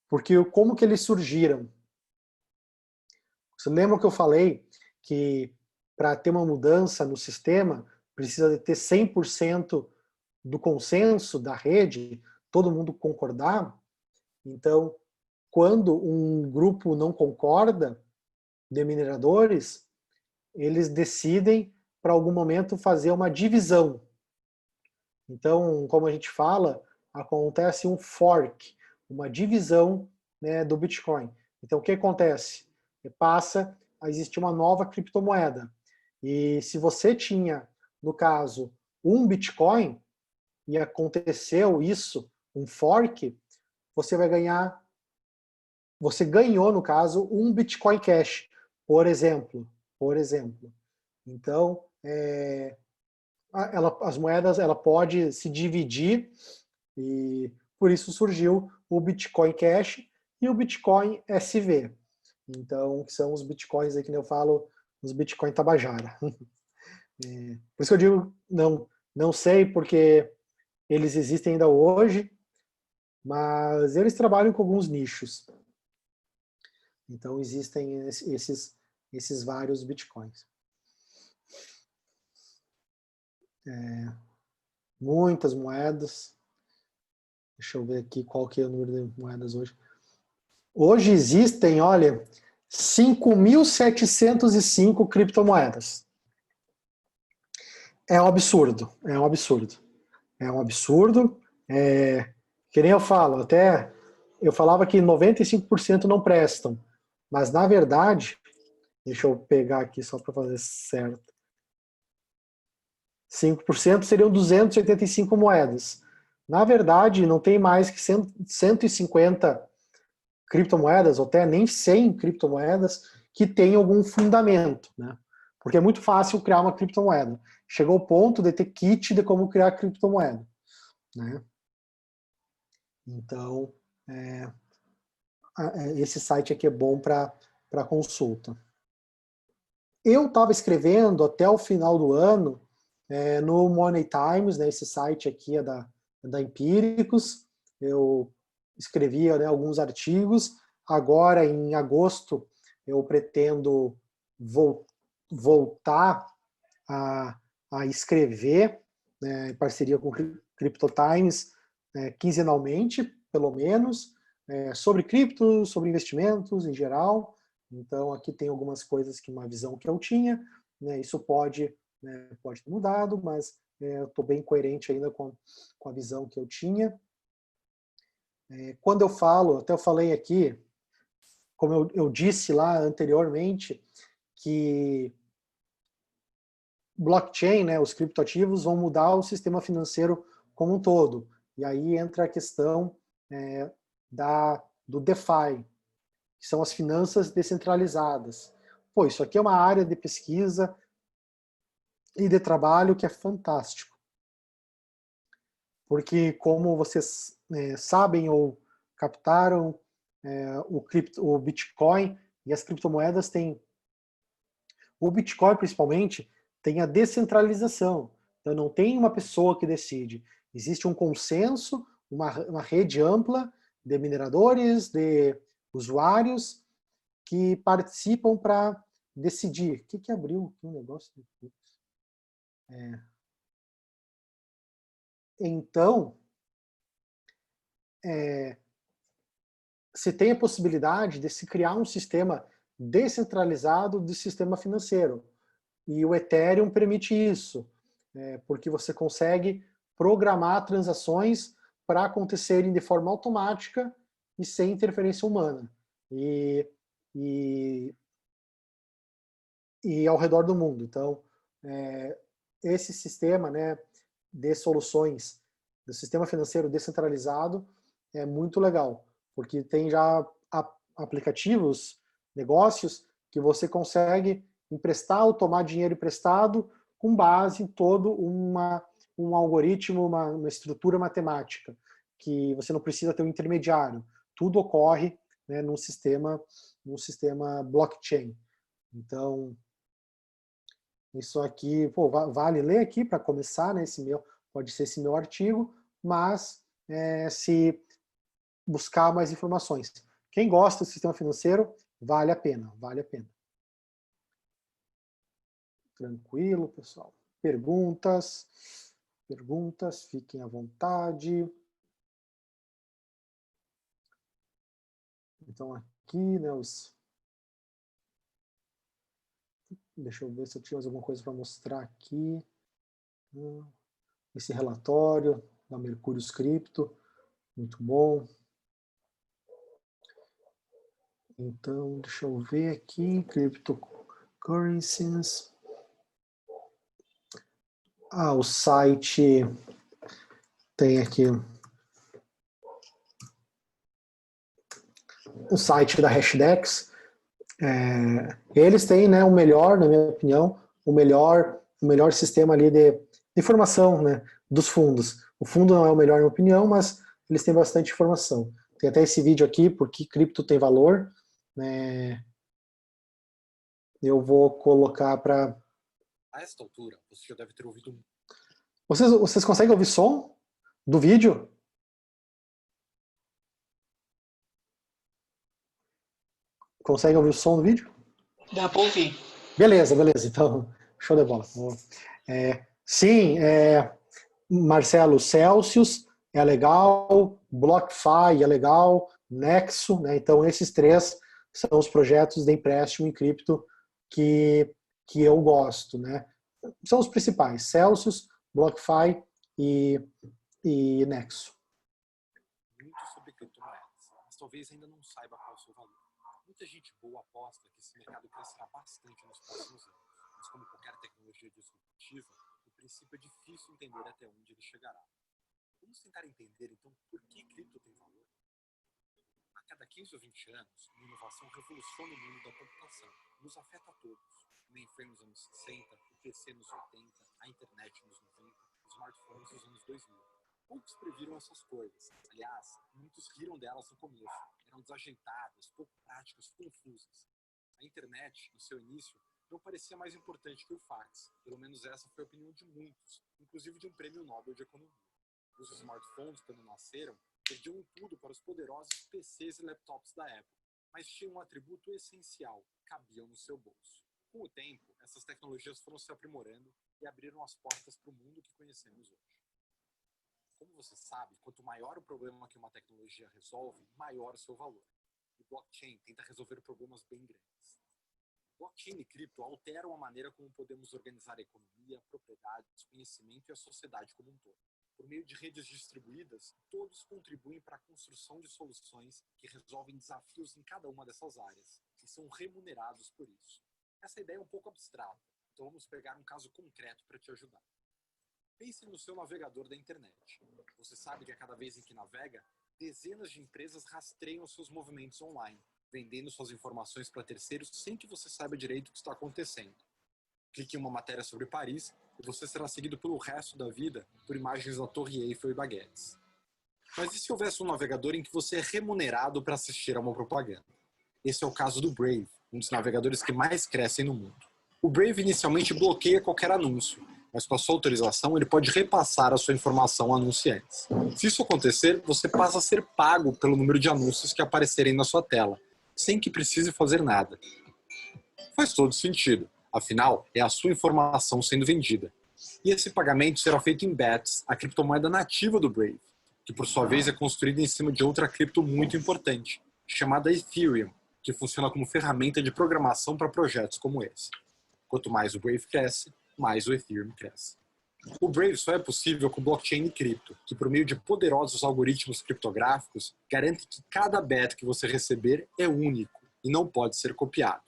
S1: Porque como que eles surgiram? Você lembra que eu falei que para ter uma mudança no sistema, precisa de ter 100% do consenso da rede, todo mundo concordar? Então, quando um grupo não concorda de mineradores, eles decidem, para algum momento, fazer uma divisão. Então, como a gente fala, acontece um fork, uma divisão, né, do Bitcoin. Então, o que acontece? Passa a existir uma nova criptomoeda. E se você tinha, no caso, um Bitcoin, e aconteceu isso, um fork, você vai ganhar, você ganhou, no caso, um Bitcoin Cash, por exemplo. Por exemplo. Então, as moedas, ela pode se dividir, e por isso surgiu o Bitcoin Cash e o Bitcoin SV. Então, que são os Bitcoins aí que eu falo, os Bitcoin Tabajara. Por isso que eu digo, não sei, porque eles existem ainda hoje, mas eles trabalham com alguns nichos. Então, existem esses vários Bitcoins. Muitas moedas. Deixa eu ver aqui qual que é o número de moedas hoje. Hoje existem, olha, 5.705 criptomoedas. É um absurdo, é um absurdo. É um absurdo. Que nem eu falo, até eu falava que 95% não prestam, mas na verdade, deixa eu pegar aqui só para fazer certo. 5% seriam 285 moedas. Na verdade, não tem mais que 150 criptomoedas, ou até nem 100 criptomoedas, que têm algum fundamento, né? Porque é muito fácil criar uma criptomoeda. Chegou o ponto de ter kit de como criar criptomoeda, né? Então, esse site aqui é bom para consulta. Eu estava escrevendo até o final do ano no Money Times, né, esse site aqui é da Empíricos. Eu escrevia, né, alguns artigos. Agora, em agosto, eu pretendo voltar a escrever, né, em parceria com o Crypto Times, quinzenalmente, pelo menos, sobre cripto, sobre investimentos em geral. Então, aqui tem algumas coisas uma visão que eu tinha, né, isso pode ter mudado, mas eu estou bem coerente ainda com a visão que eu tinha. Quando eu falo, até eu falei aqui, como eu disse lá anteriormente, que blockchain, né, os criptoativos vão mudar o sistema financeiro como um todo. E aí entra a questão do DeFi, que são as finanças descentralizadas. Pô, isso aqui é uma área de pesquisa e de trabalho que é fantástico. Porque, como vocês sabem ou captaram, o Bitcoin e as criptomoedas têm... O Bitcoin, principalmente, tem a descentralização. Então, não tem uma pessoa que decide. Existe um consenso, uma rede ampla de mineradores, de usuários, que participam para decidir. O que abriu aqui um negócio? Então, se tem a possibilidade de se criar um sistema descentralizado de sistema financeiro. E o Ethereum permite isso, porque você consegue programar transações para acontecerem de forma automática e sem interferência humana. E ao redor do mundo. Então, esse sistema, né, de soluções do sistema financeiro descentralizado é muito legal, porque tem já aplicativos, negócios, que você consegue emprestar ou tomar dinheiro emprestado com base em todo um algoritmo, uma estrutura matemática, que você não precisa ter um intermediário. Tudo ocorre, né, num sistema blockchain. Então, isso aqui, pô, vale ler aqui para começar, né? Pode ser esse meu artigo, mas se buscar mais informações. Quem gosta do sistema financeiro, vale a pena, vale a pena. Tranquilo, pessoal. Perguntas? Perguntas, fiquem à vontade. Então aqui, né, deixa eu ver se eu tinha mais alguma coisa para mostrar aqui. esse relatório da Mercúrio Cripto, muito bom. Então, deixa eu ver aqui, Cryptocurrencies. O site tem aqui o site da Hashdex. Eles têm, né, o melhor, na minha opinião, o melhor sistema ali de informação, né, dos fundos. O fundo não é o melhor, na minha opinião, mas eles têm bastante informação. Tem até esse vídeo aqui, porque cripto tem valor, né? Eu vou colocar para...
S2: A esta altura, você já deve ter ouvido...
S1: Vocês conseguem ouvir som do vídeo? Conseguem ouvir o som do vídeo?
S3: Dá para ouvir.
S1: Beleza. Então, show de bola. Sim, Marcelo, Celsius é legal, BlockFi é legal, Nexo, né? Então esses três são os projetos de empréstimo em cripto que eu gosto, né? São os principais, Celsius, BlockFi e Nexo.
S2: Muito sobre criptomoedas, mas talvez ainda não saiba qual é o seu valor. Muita gente boa aposta que esse mercado crescerá bastante nos próximos anos, mas como qualquer tecnologia disruptiva, no princípio é difícil entender até onde ele chegará. Vamos tentar entender, então, por que cripto tem valor? A cada 15 ou 20 anos, uma inovação revoluciona o mundo da computação, nos afeta a todos. O mainframe nos anos 60, o PC nos 80, a internet nos 90, os smartphones nos anos 2000. Poucos previram essas coisas. Aliás, muitos riram delas no começo. Eram desajeitadas, pouco práticas, confusas. A internet, no seu início, não parecia mais importante que o fax. Pelo menos essa foi a opinião de muitos, inclusive de um prêmio Nobel de Economia. Os smartphones, quando nasceram, perdiam tudo para os poderosos PCs e laptops da época, mas tinham um atributo essencial: cabiam no seu bolso. Com o tempo, essas tecnologias foram se aprimorando e abriram as portas para o mundo que conhecemos hoje. Como você sabe, quanto maior o problema que uma tecnologia resolve, maior o seu valor. E blockchain tenta resolver problemas bem grandes. Blockchain e cripto alteram a maneira como podemos organizar a economia, propriedades, conhecimento e a sociedade como um todo. Por meio de redes distribuídas, todos contribuem para a construção de soluções que resolvem desafios em cada uma dessas áreas, e são remunerados por isso. Essa ideia é um pouco abstrata, então vamos pegar um caso concreto para te ajudar. Pense no seu navegador da internet. Você sabe que a cada vez em que navega, dezenas de empresas rastreiam seus movimentos online, vendendo suas informações para terceiros sem que você saiba direito o que está acontecendo. Clique em uma matéria sobre Paris e você será seguido pelo resto da vida por imagens da Torre Eiffel e baguetes. Mas e se houvesse um navegador em que você é remunerado para assistir a uma propaganda? Esse é o caso do Brave, um dos navegadores que mais crescem no mundo. O Brave inicialmente bloqueia qualquer anúncio, mas com a sua autorização ele pode repassar a sua informação a anunciantes. Se isso acontecer, você passa a ser pago pelo número de anúncios que aparecerem na sua tela, sem que precise fazer nada. Faz todo sentido, afinal, é a sua informação sendo vendida. E esse pagamento será feito em BATS, a criptomoeda nativa do Brave, que por sua vez é construída em cima de outra cripto muito importante, chamada Ethereum, que funciona como ferramenta de programação para projetos como esse. Quanto mais o Brave cresce, mais o Ethereum cresce. O Brave só é possível com blockchain e cripto, que por meio de poderosos algoritmos criptográficos, garante que cada BAT que você receber é único e não pode ser copiado.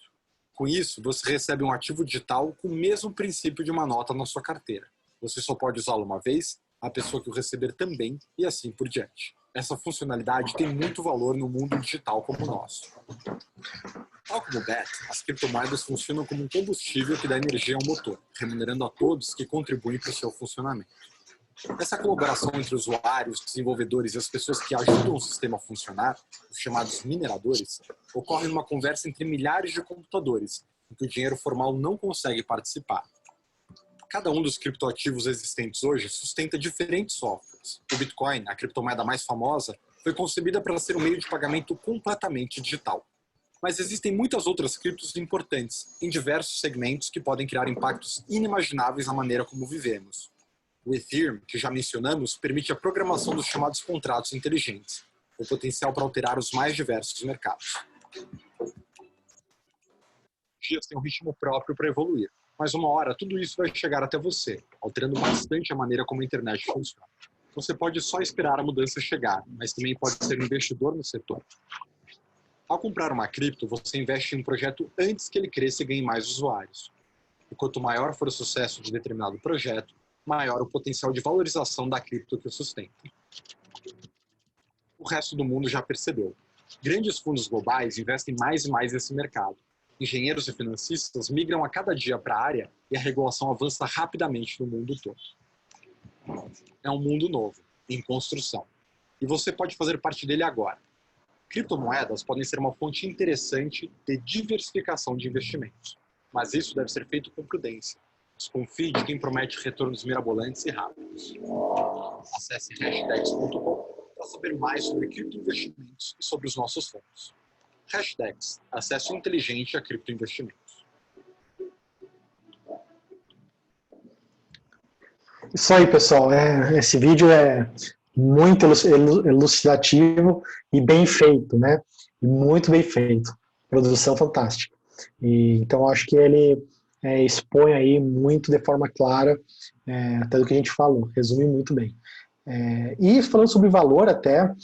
S2: Com isso, você recebe um ativo digital com o mesmo princípio de uma nota na sua carteira. Você só pode usá-lo uma vez, a pessoa que o receber também, e assim por diante. Essa funcionalidade tem muito valor no mundo digital como o nosso. Tal como o BAT, as criptomoedas funcionam como um combustível que dá energia ao motor, remunerando a todos que contribuem para o seu funcionamento. Essa colaboração entre usuários, desenvolvedores e as pessoas que ajudam o sistema a funcionar, os chamados mineradores, ocorre numa conversa entre milhares de computadores, em que o dinheiro formal não consegue participar. Cada um dos criptoativos existentes hoje sustenta diferentes softwares. O Bitcoin, a criptomoeda mais famosa, foi concebida para ser um meio de pagamento completamente digital. Mas existem muitas outras criptos importantes, em diversos segmentos que podem criar impactos inimagináveis na maneira como vivemos. O Ethereum, que já mencionamos, permite a programação dos chamados contratos inteligentes, com potencial para alterar os mais diversos mercados. Dias têm um ritmo próprio para evoluir. Mas uma hora tudo isso vai chegar até você, alterando bastante a maneira como a internet funciona. Você pode só esperar a mudança chegar, mas também pode ser um investidor no setor. Ao comprar uma cripto, você investe em um projeto antes que ele cresça e ganhe mais usuários. E quanto maior for o sucesso de determinado projeto, maior o potencial de valorização da cripto que o sustenta. O resto do mundo já percebeu. Grandes fundos globais investem mais e mais nesse mercado. Engenheiros e financistas migram a cada dia para a área e a regulação avança rapidamente no mundo todo. É um mundo novo, em construção. E você pode fazer parte dele agora. Criptomoedas podem ser uma fonte interessante de diversificação de investimentos. Mas isso deve ser feito com prudência. Desconfie de quem promete retornos mirabolantes e rápidos. Acesse hashtags.com para saber mais sobre criptoinvestimentos e sobre os nossos fundos. Hashtags, acesso inteligente a criptoinvestimentos.
S1: Isso aí, pessoal. Esse vídeo é muito elucidativo e bem feito, né? E muito bem feito. Produção fantástica. Então, acho que ele expõe aí muito de forma clara até do que a gente falou. Resume muito bem. E falando sobre valor até,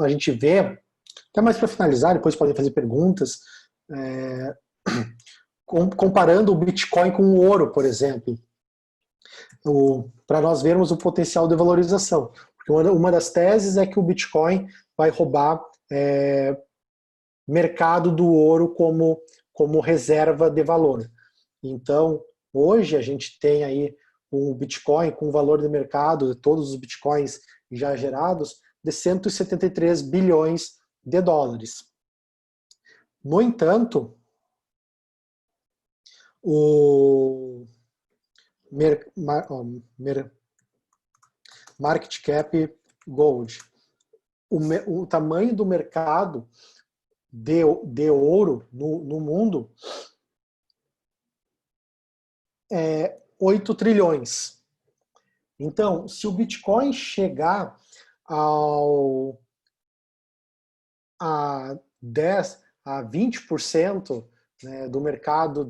S1: a gente vê, até mais para finalizar, depois podem fazer perguntas, comparando o Bitcoin com o ouro, por exemplo, para nós vermos o potencial de valorização. Porque uma das teses é que o Bitcoin vai roubar mercado do ouro como reserva de valor. Então, hoje a gente tem aí um Bitcoin com valor de mercado de todos os Bitcoins já gerados de 173 bilhões de dólares. No entanto, o market cap gold, o tamanho do mercado de ouro no mundo é 8 trilhões. Então, se o Bitcoin chegar a 10% a 20%, né, do mercado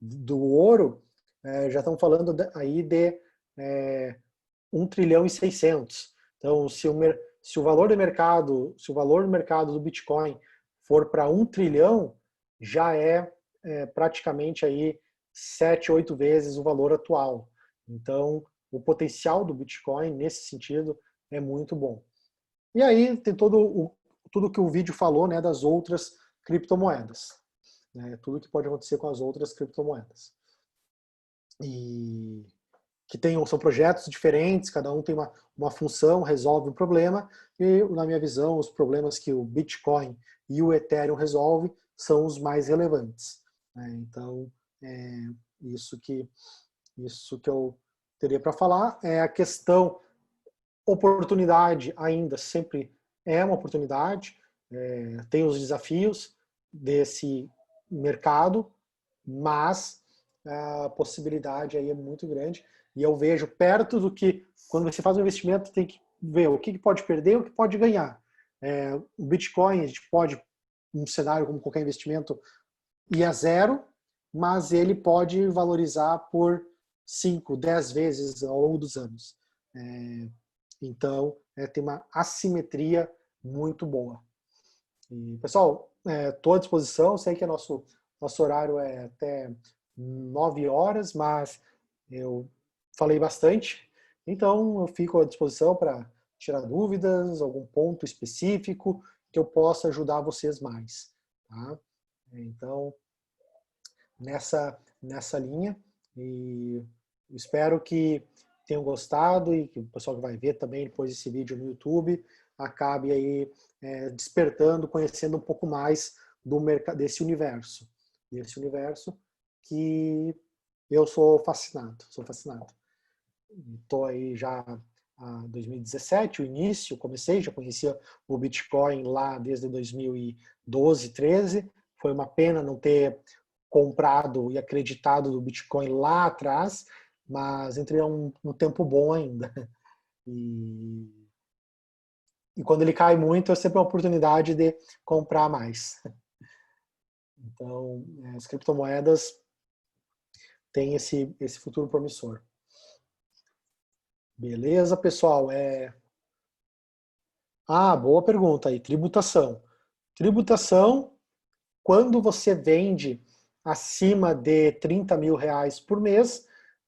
S1: do ouro, já estamos falando aí de 1 trilhão e 600. Então, se o valor do mercado do Bitcoin for para 1 trilhão, já é praticamente aí 7, 8 vezes o valor atual. Então, o potencial do Bitcoin, nesse sentido, é muito bom. E aí tem tudo que o vídeo falou, né, das outras criptomoedas. Né, tudo que pode acontecer com as outras criptomoedas. E que são projetos diferentes, cada um tem uma função, resolve um problema, e na minha visão, os problemas que o Bitcoin e o Ethereum resolvem são os mais relevantes. Né? Então, isso que eu teria para falar. A questão oportunidade ainda sempre é uma oportunidade, tem os desafios desse mercado, mas a possibilidade aí é muito grande. E eu vejo perto do que, quando você faz um investimento, tem que ver o que pode perder e o que pode ganhar. O Bitcoin, a gente pode, num cenário como qualquer investimento, ir a zero, mas ele pode valorizar por 5, 10 vezes ao longo dos anos. Então, tem uma assimetria muito boa. E, pessoal, estou à disposição, sei que nosso horário é até 9 horas, mas eu falei bastante, então eu fico à disposição para tirar dúvidas, algum ponto específico que eu possa ajudar vocês mais. Tá? Então, nessa linha, e espero que tenham gostado e que o pessoal que vai ver também depois desse vídeo no YouTube acabe aí despertando, conhecendo um pouco mais desse universo que eu sou fascinado. Estou aí já em 2017, o início, já conhecia o Bitcoin lá desde 2012, 13. Foi uma pena não ter comprado e acreditado no Bitcoin lá atrás, mas entrei um tempo bom ainda. E quando ele cai muito, é sempre uma oportunidade de comprar mais. Então, as criptomoedas têm esse futuro promissor. Beleza, pessoal? Boa pergunta aí. Tributação. Tributação, quando você vende acima de 30 mil reais por mês,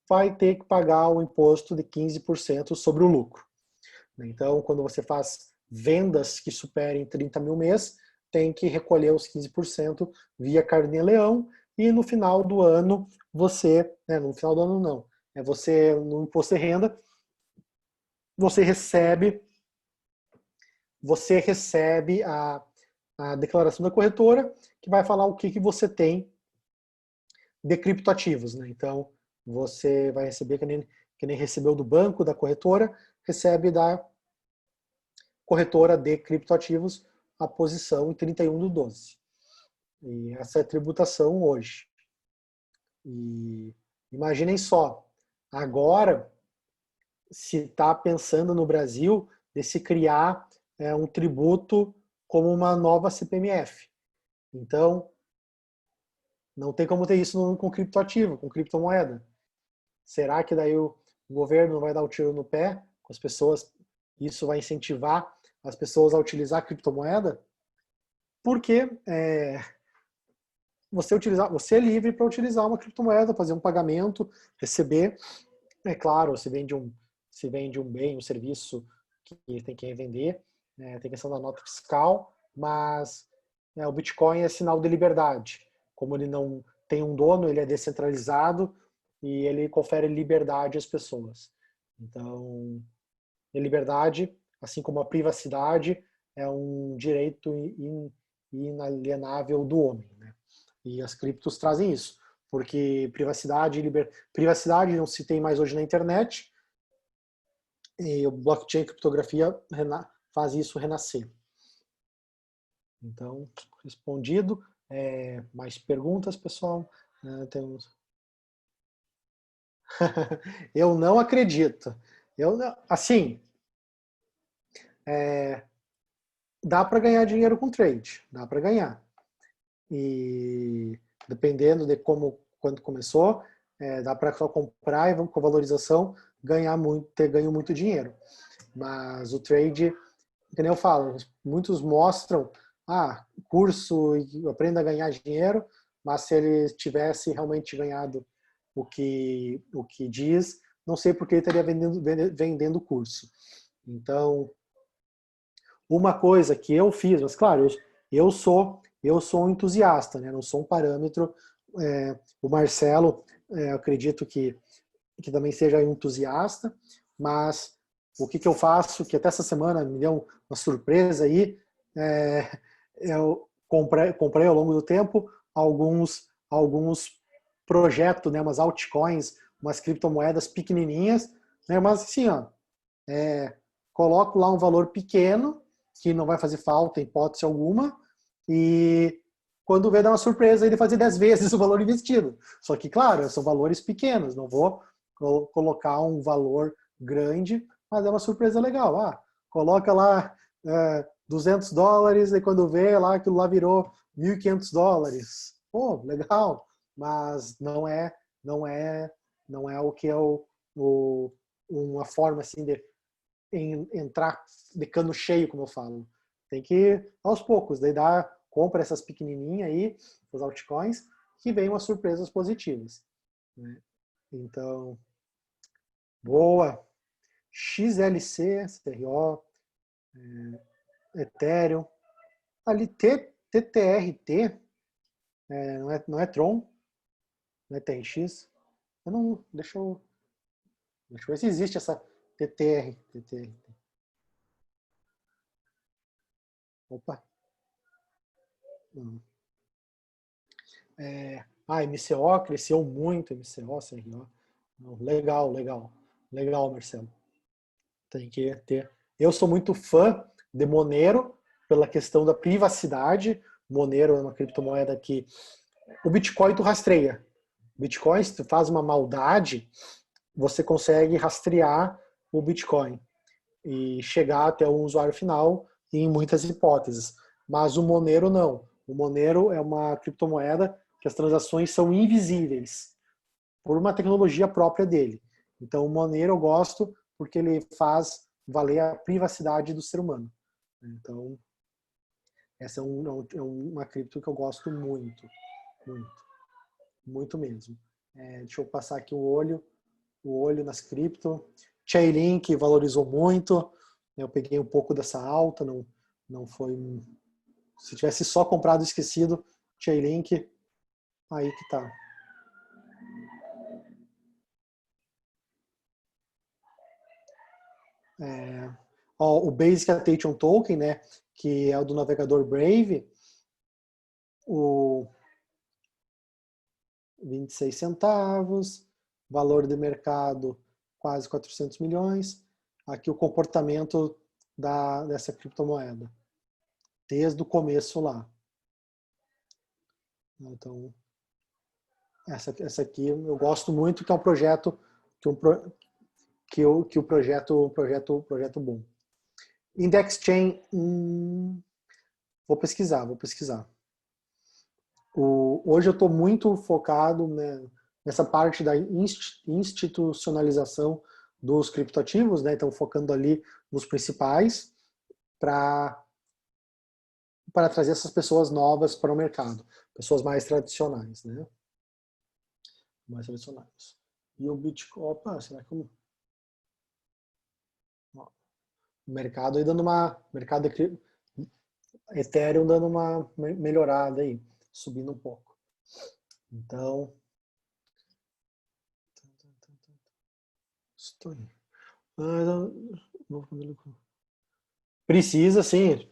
S1: vai ter que pagar o imposto de 15% sobre o lucro. Então, quando você faz vendas que superem 30 mil mês, tem que recolher os 15% via Carnê-Leão, e no final do ano você, no final do ano não, você no imposto de renda, você recebe a declaração da corretora, que vai falar o que você tem de criptoativos, né? Então, você vai receber, que nem recebeu do banco, da corretora, recebe da corretora de criptoativos a posição em 31/12. E essa é a tributação hoje. E imaginem só, agora se está pensando no Brasil de se criar um tributo como uma nova CPMF. Então, não tem como ter isso com criptoativo, com criptomoeda. Será que daí o governo não vai dar o tiro no pé com as pessoas? Isso vai incentivar as pessoas a utilizar a criptomoeda? Porque você é livre para utilizar uma criptomoeda, fazer um pagamento, receber. É claro, se vende um bem, um serviço que tem que vender, tem questão da nota fiscal, mas o Bitcoin é sinal de liberdade. Como ele não tem um dono, ele é descentralizado e ele confere liberdade às pessoas. Então, a liberdade, assim como a privacidade, é um direito inalienável do homem, né? E as criptos trazem isso, porque privacidade não se tem mais hoje na internet, e o blockchain, criptografia, faz isso renascer. Então, respondido. Mais perguntas, pessoal? Temos... Eu não acredito. Assim, dá para ganhar dinheiro com trade, dá para ganhar. E dependendo de quando começou, dá para só comprar e com valorização ter ganho muito dinheiro. Mas o trade, que nem eu falo, muitos mostram curso e aprenda a ganhar dinheiro, mas se ele tivesse realmente ganhado o que diz, não sei por que ele estaria vendendo o curso. Então, uma coisa que eu fiz, mas claro, eu sou um entusiasta, né? Não sou um parâmetro. O Marcelo, acredito que também seja um entusiasta, mas o que eu faço, que até essa semana me deu uma surpresa aí, eu comprei ao longo do tempo alguns projetos, né, umas altcoins, umas criptomoedas pequenininhas, né, mas assim, coloco lá um valor pequeno, que não vai fazer falta em hipótese alguma, e quando vê, dá uma surpresa ele fazer 10 vezes o valor investido. Só que, claro, são valores pequenos, não vou colocar um valor grande, mas é uma surpresa legal. Coloca lá $200 e quando vê, lá aquilo lá virou $1.500. Pô, legal, mas não é o que é uma forma assim de entrar de cano cheio, como eu falo. Tem que ir aos poucos, daí compra essas pequenininhas aí, as altcoins, que vem umas surpresas positivas, né? Então, boa. XLC, CRO, Ethereum, ali TTRT, não é Tron, não é TRX. Deixa eu ver se existe essa TTR. Opa. MCO cresceu muito, MCO, CRO. Legal, Marcelo. Tem que ter. Eu sou muito fã de Monero pela questão da privacidade. Monero é uma criptomoeda que o Bitcoin tu rastreia. Bitcoin, se tu faz uma maldade, você consegue rastrear o Bitcoin e chegar até o usuário final em muitas hipóteses. Mas o Monero não. O Monero é uma criptomoeda que as transações são invisíveis por uma tecnologia própria dele. Então, o Monero eu gosto porque ele faz valer a privacidade do ser humano. Então, essa é uma cripto que eu gosto muito, muito, muito mesmo. Deixa eu passar aqui o olho nas cripto. Chainlink valorizou muito. Eu peguei um pouco dessa alta, não foi. Se tivesse só comprado e esquecido, Chainlink, aí que tá. O Basic Attention Token, né, que é o do navegador Brave, o 26 centavos, valor de mercado quase 400 milhões. Aqui o comportamento dessa criptomoeda, desde o começo lá. Então, essa aqui eu gosto muito, que é um projeto que o projeto bom. Index Chain, vou pesquisar. Hoje eu estou muito focado, né, nessa parte da institucionalização dos criptoativos, né? Então focando ali nos principais para trazer essas pessoas novas para o mercado, pessoas mais tradicionais, né? Mais tradicionais. E o Bitcoin, opa, será que o mercado aí dando Ethereum dando uma melhorada aí, subindo um pouco. Então, precisa sim.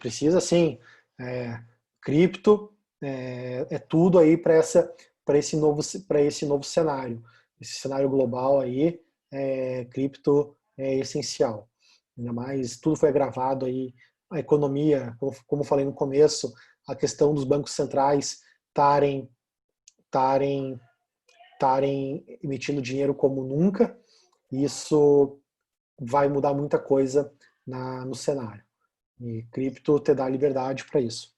S1: Cripto é tudo aí para esse novo cenário. Esse cenário global aí, cripto é essencial. Ainda mais, tudo foi agravado aí, a economia, como falei no começo, a questão dos bancos centrais estarem emitindo dinheiro como nunca, isso vai mudar muita coisa no cenário. E cripto te dá liberdade para isso.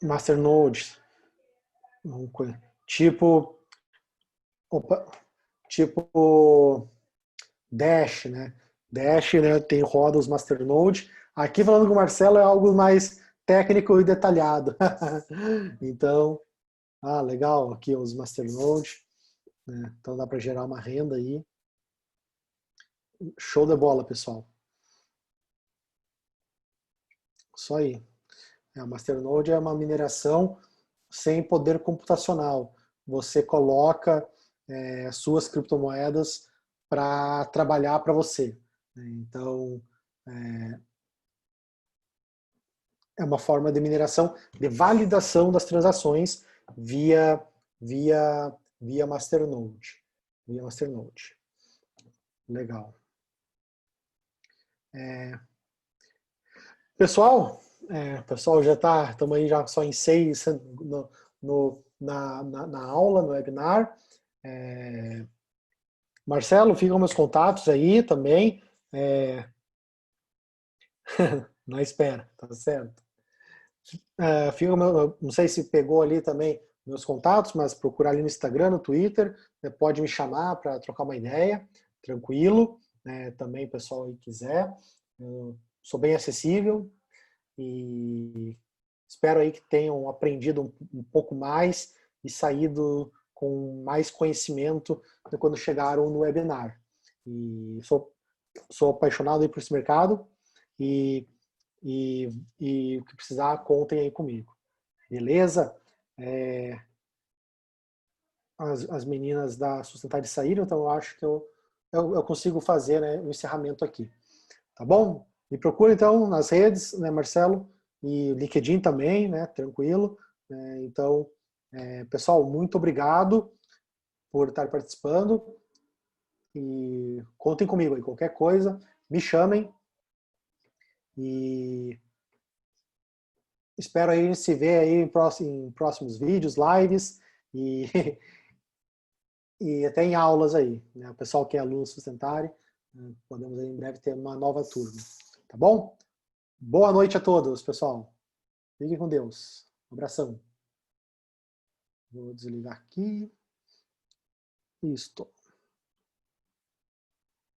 S1: Masternodes, tipo Dash, né? Dash, né, tem roda os Masternode. Aqui falando com o Marcelo é algo mais técnico e detalhado. Então, legal, aqui os Masternode, né? Então dá para gerar uma renda aí. Show de bola, pessoal. Isso aí. A Masternode é uma mineração sem poder computacional. Você coloca suas criptomoedas para trabalhar para você. Então, é uma forma de mineração, de validação das transações via Masternode. Via Masternode. Legal. Pessoal, já estamos aí já só em 6 na aula, no webinar. Marcelo, ficam meus contatos aí também. Na espera, tá certo. Não sei se pegou ali também meus contatos, mas procurar ali no Instagram, no Twitter, pode me chamar para trocar uma ideia, tranquilo. Também, pessoal aí quiser. Eu sou bem acessível e espero aí que tenham aprendido um pouco mais e saído com mais conhecimento de quando chegaram no webinar. E sou apaixonado aí por esse mercado e o que precisar, contem aí comigo. Beleza? As meninas da Sustentar saíram, então eu acho que eu consigo fazer, né, o encerramento aqui. Tá bom? Me procura então nas redes, né, Marcelo? E LinkedIn também, né? Tranquilo. Então, pessoal, muito obrigado por estar participando. E contem comigo aí, qualquer coisa, me chamem. E espero aí se ver aí em próximos vídeos, lives e, e até em aulas aí. Né? O pessoal que é aluno Sustentário, podemos aí em breve ter uma nova turma. Tá bom? Boa noite a todos, pessoal. Fiquem com Deus. Um abração. Vou desligar aqui. Isto.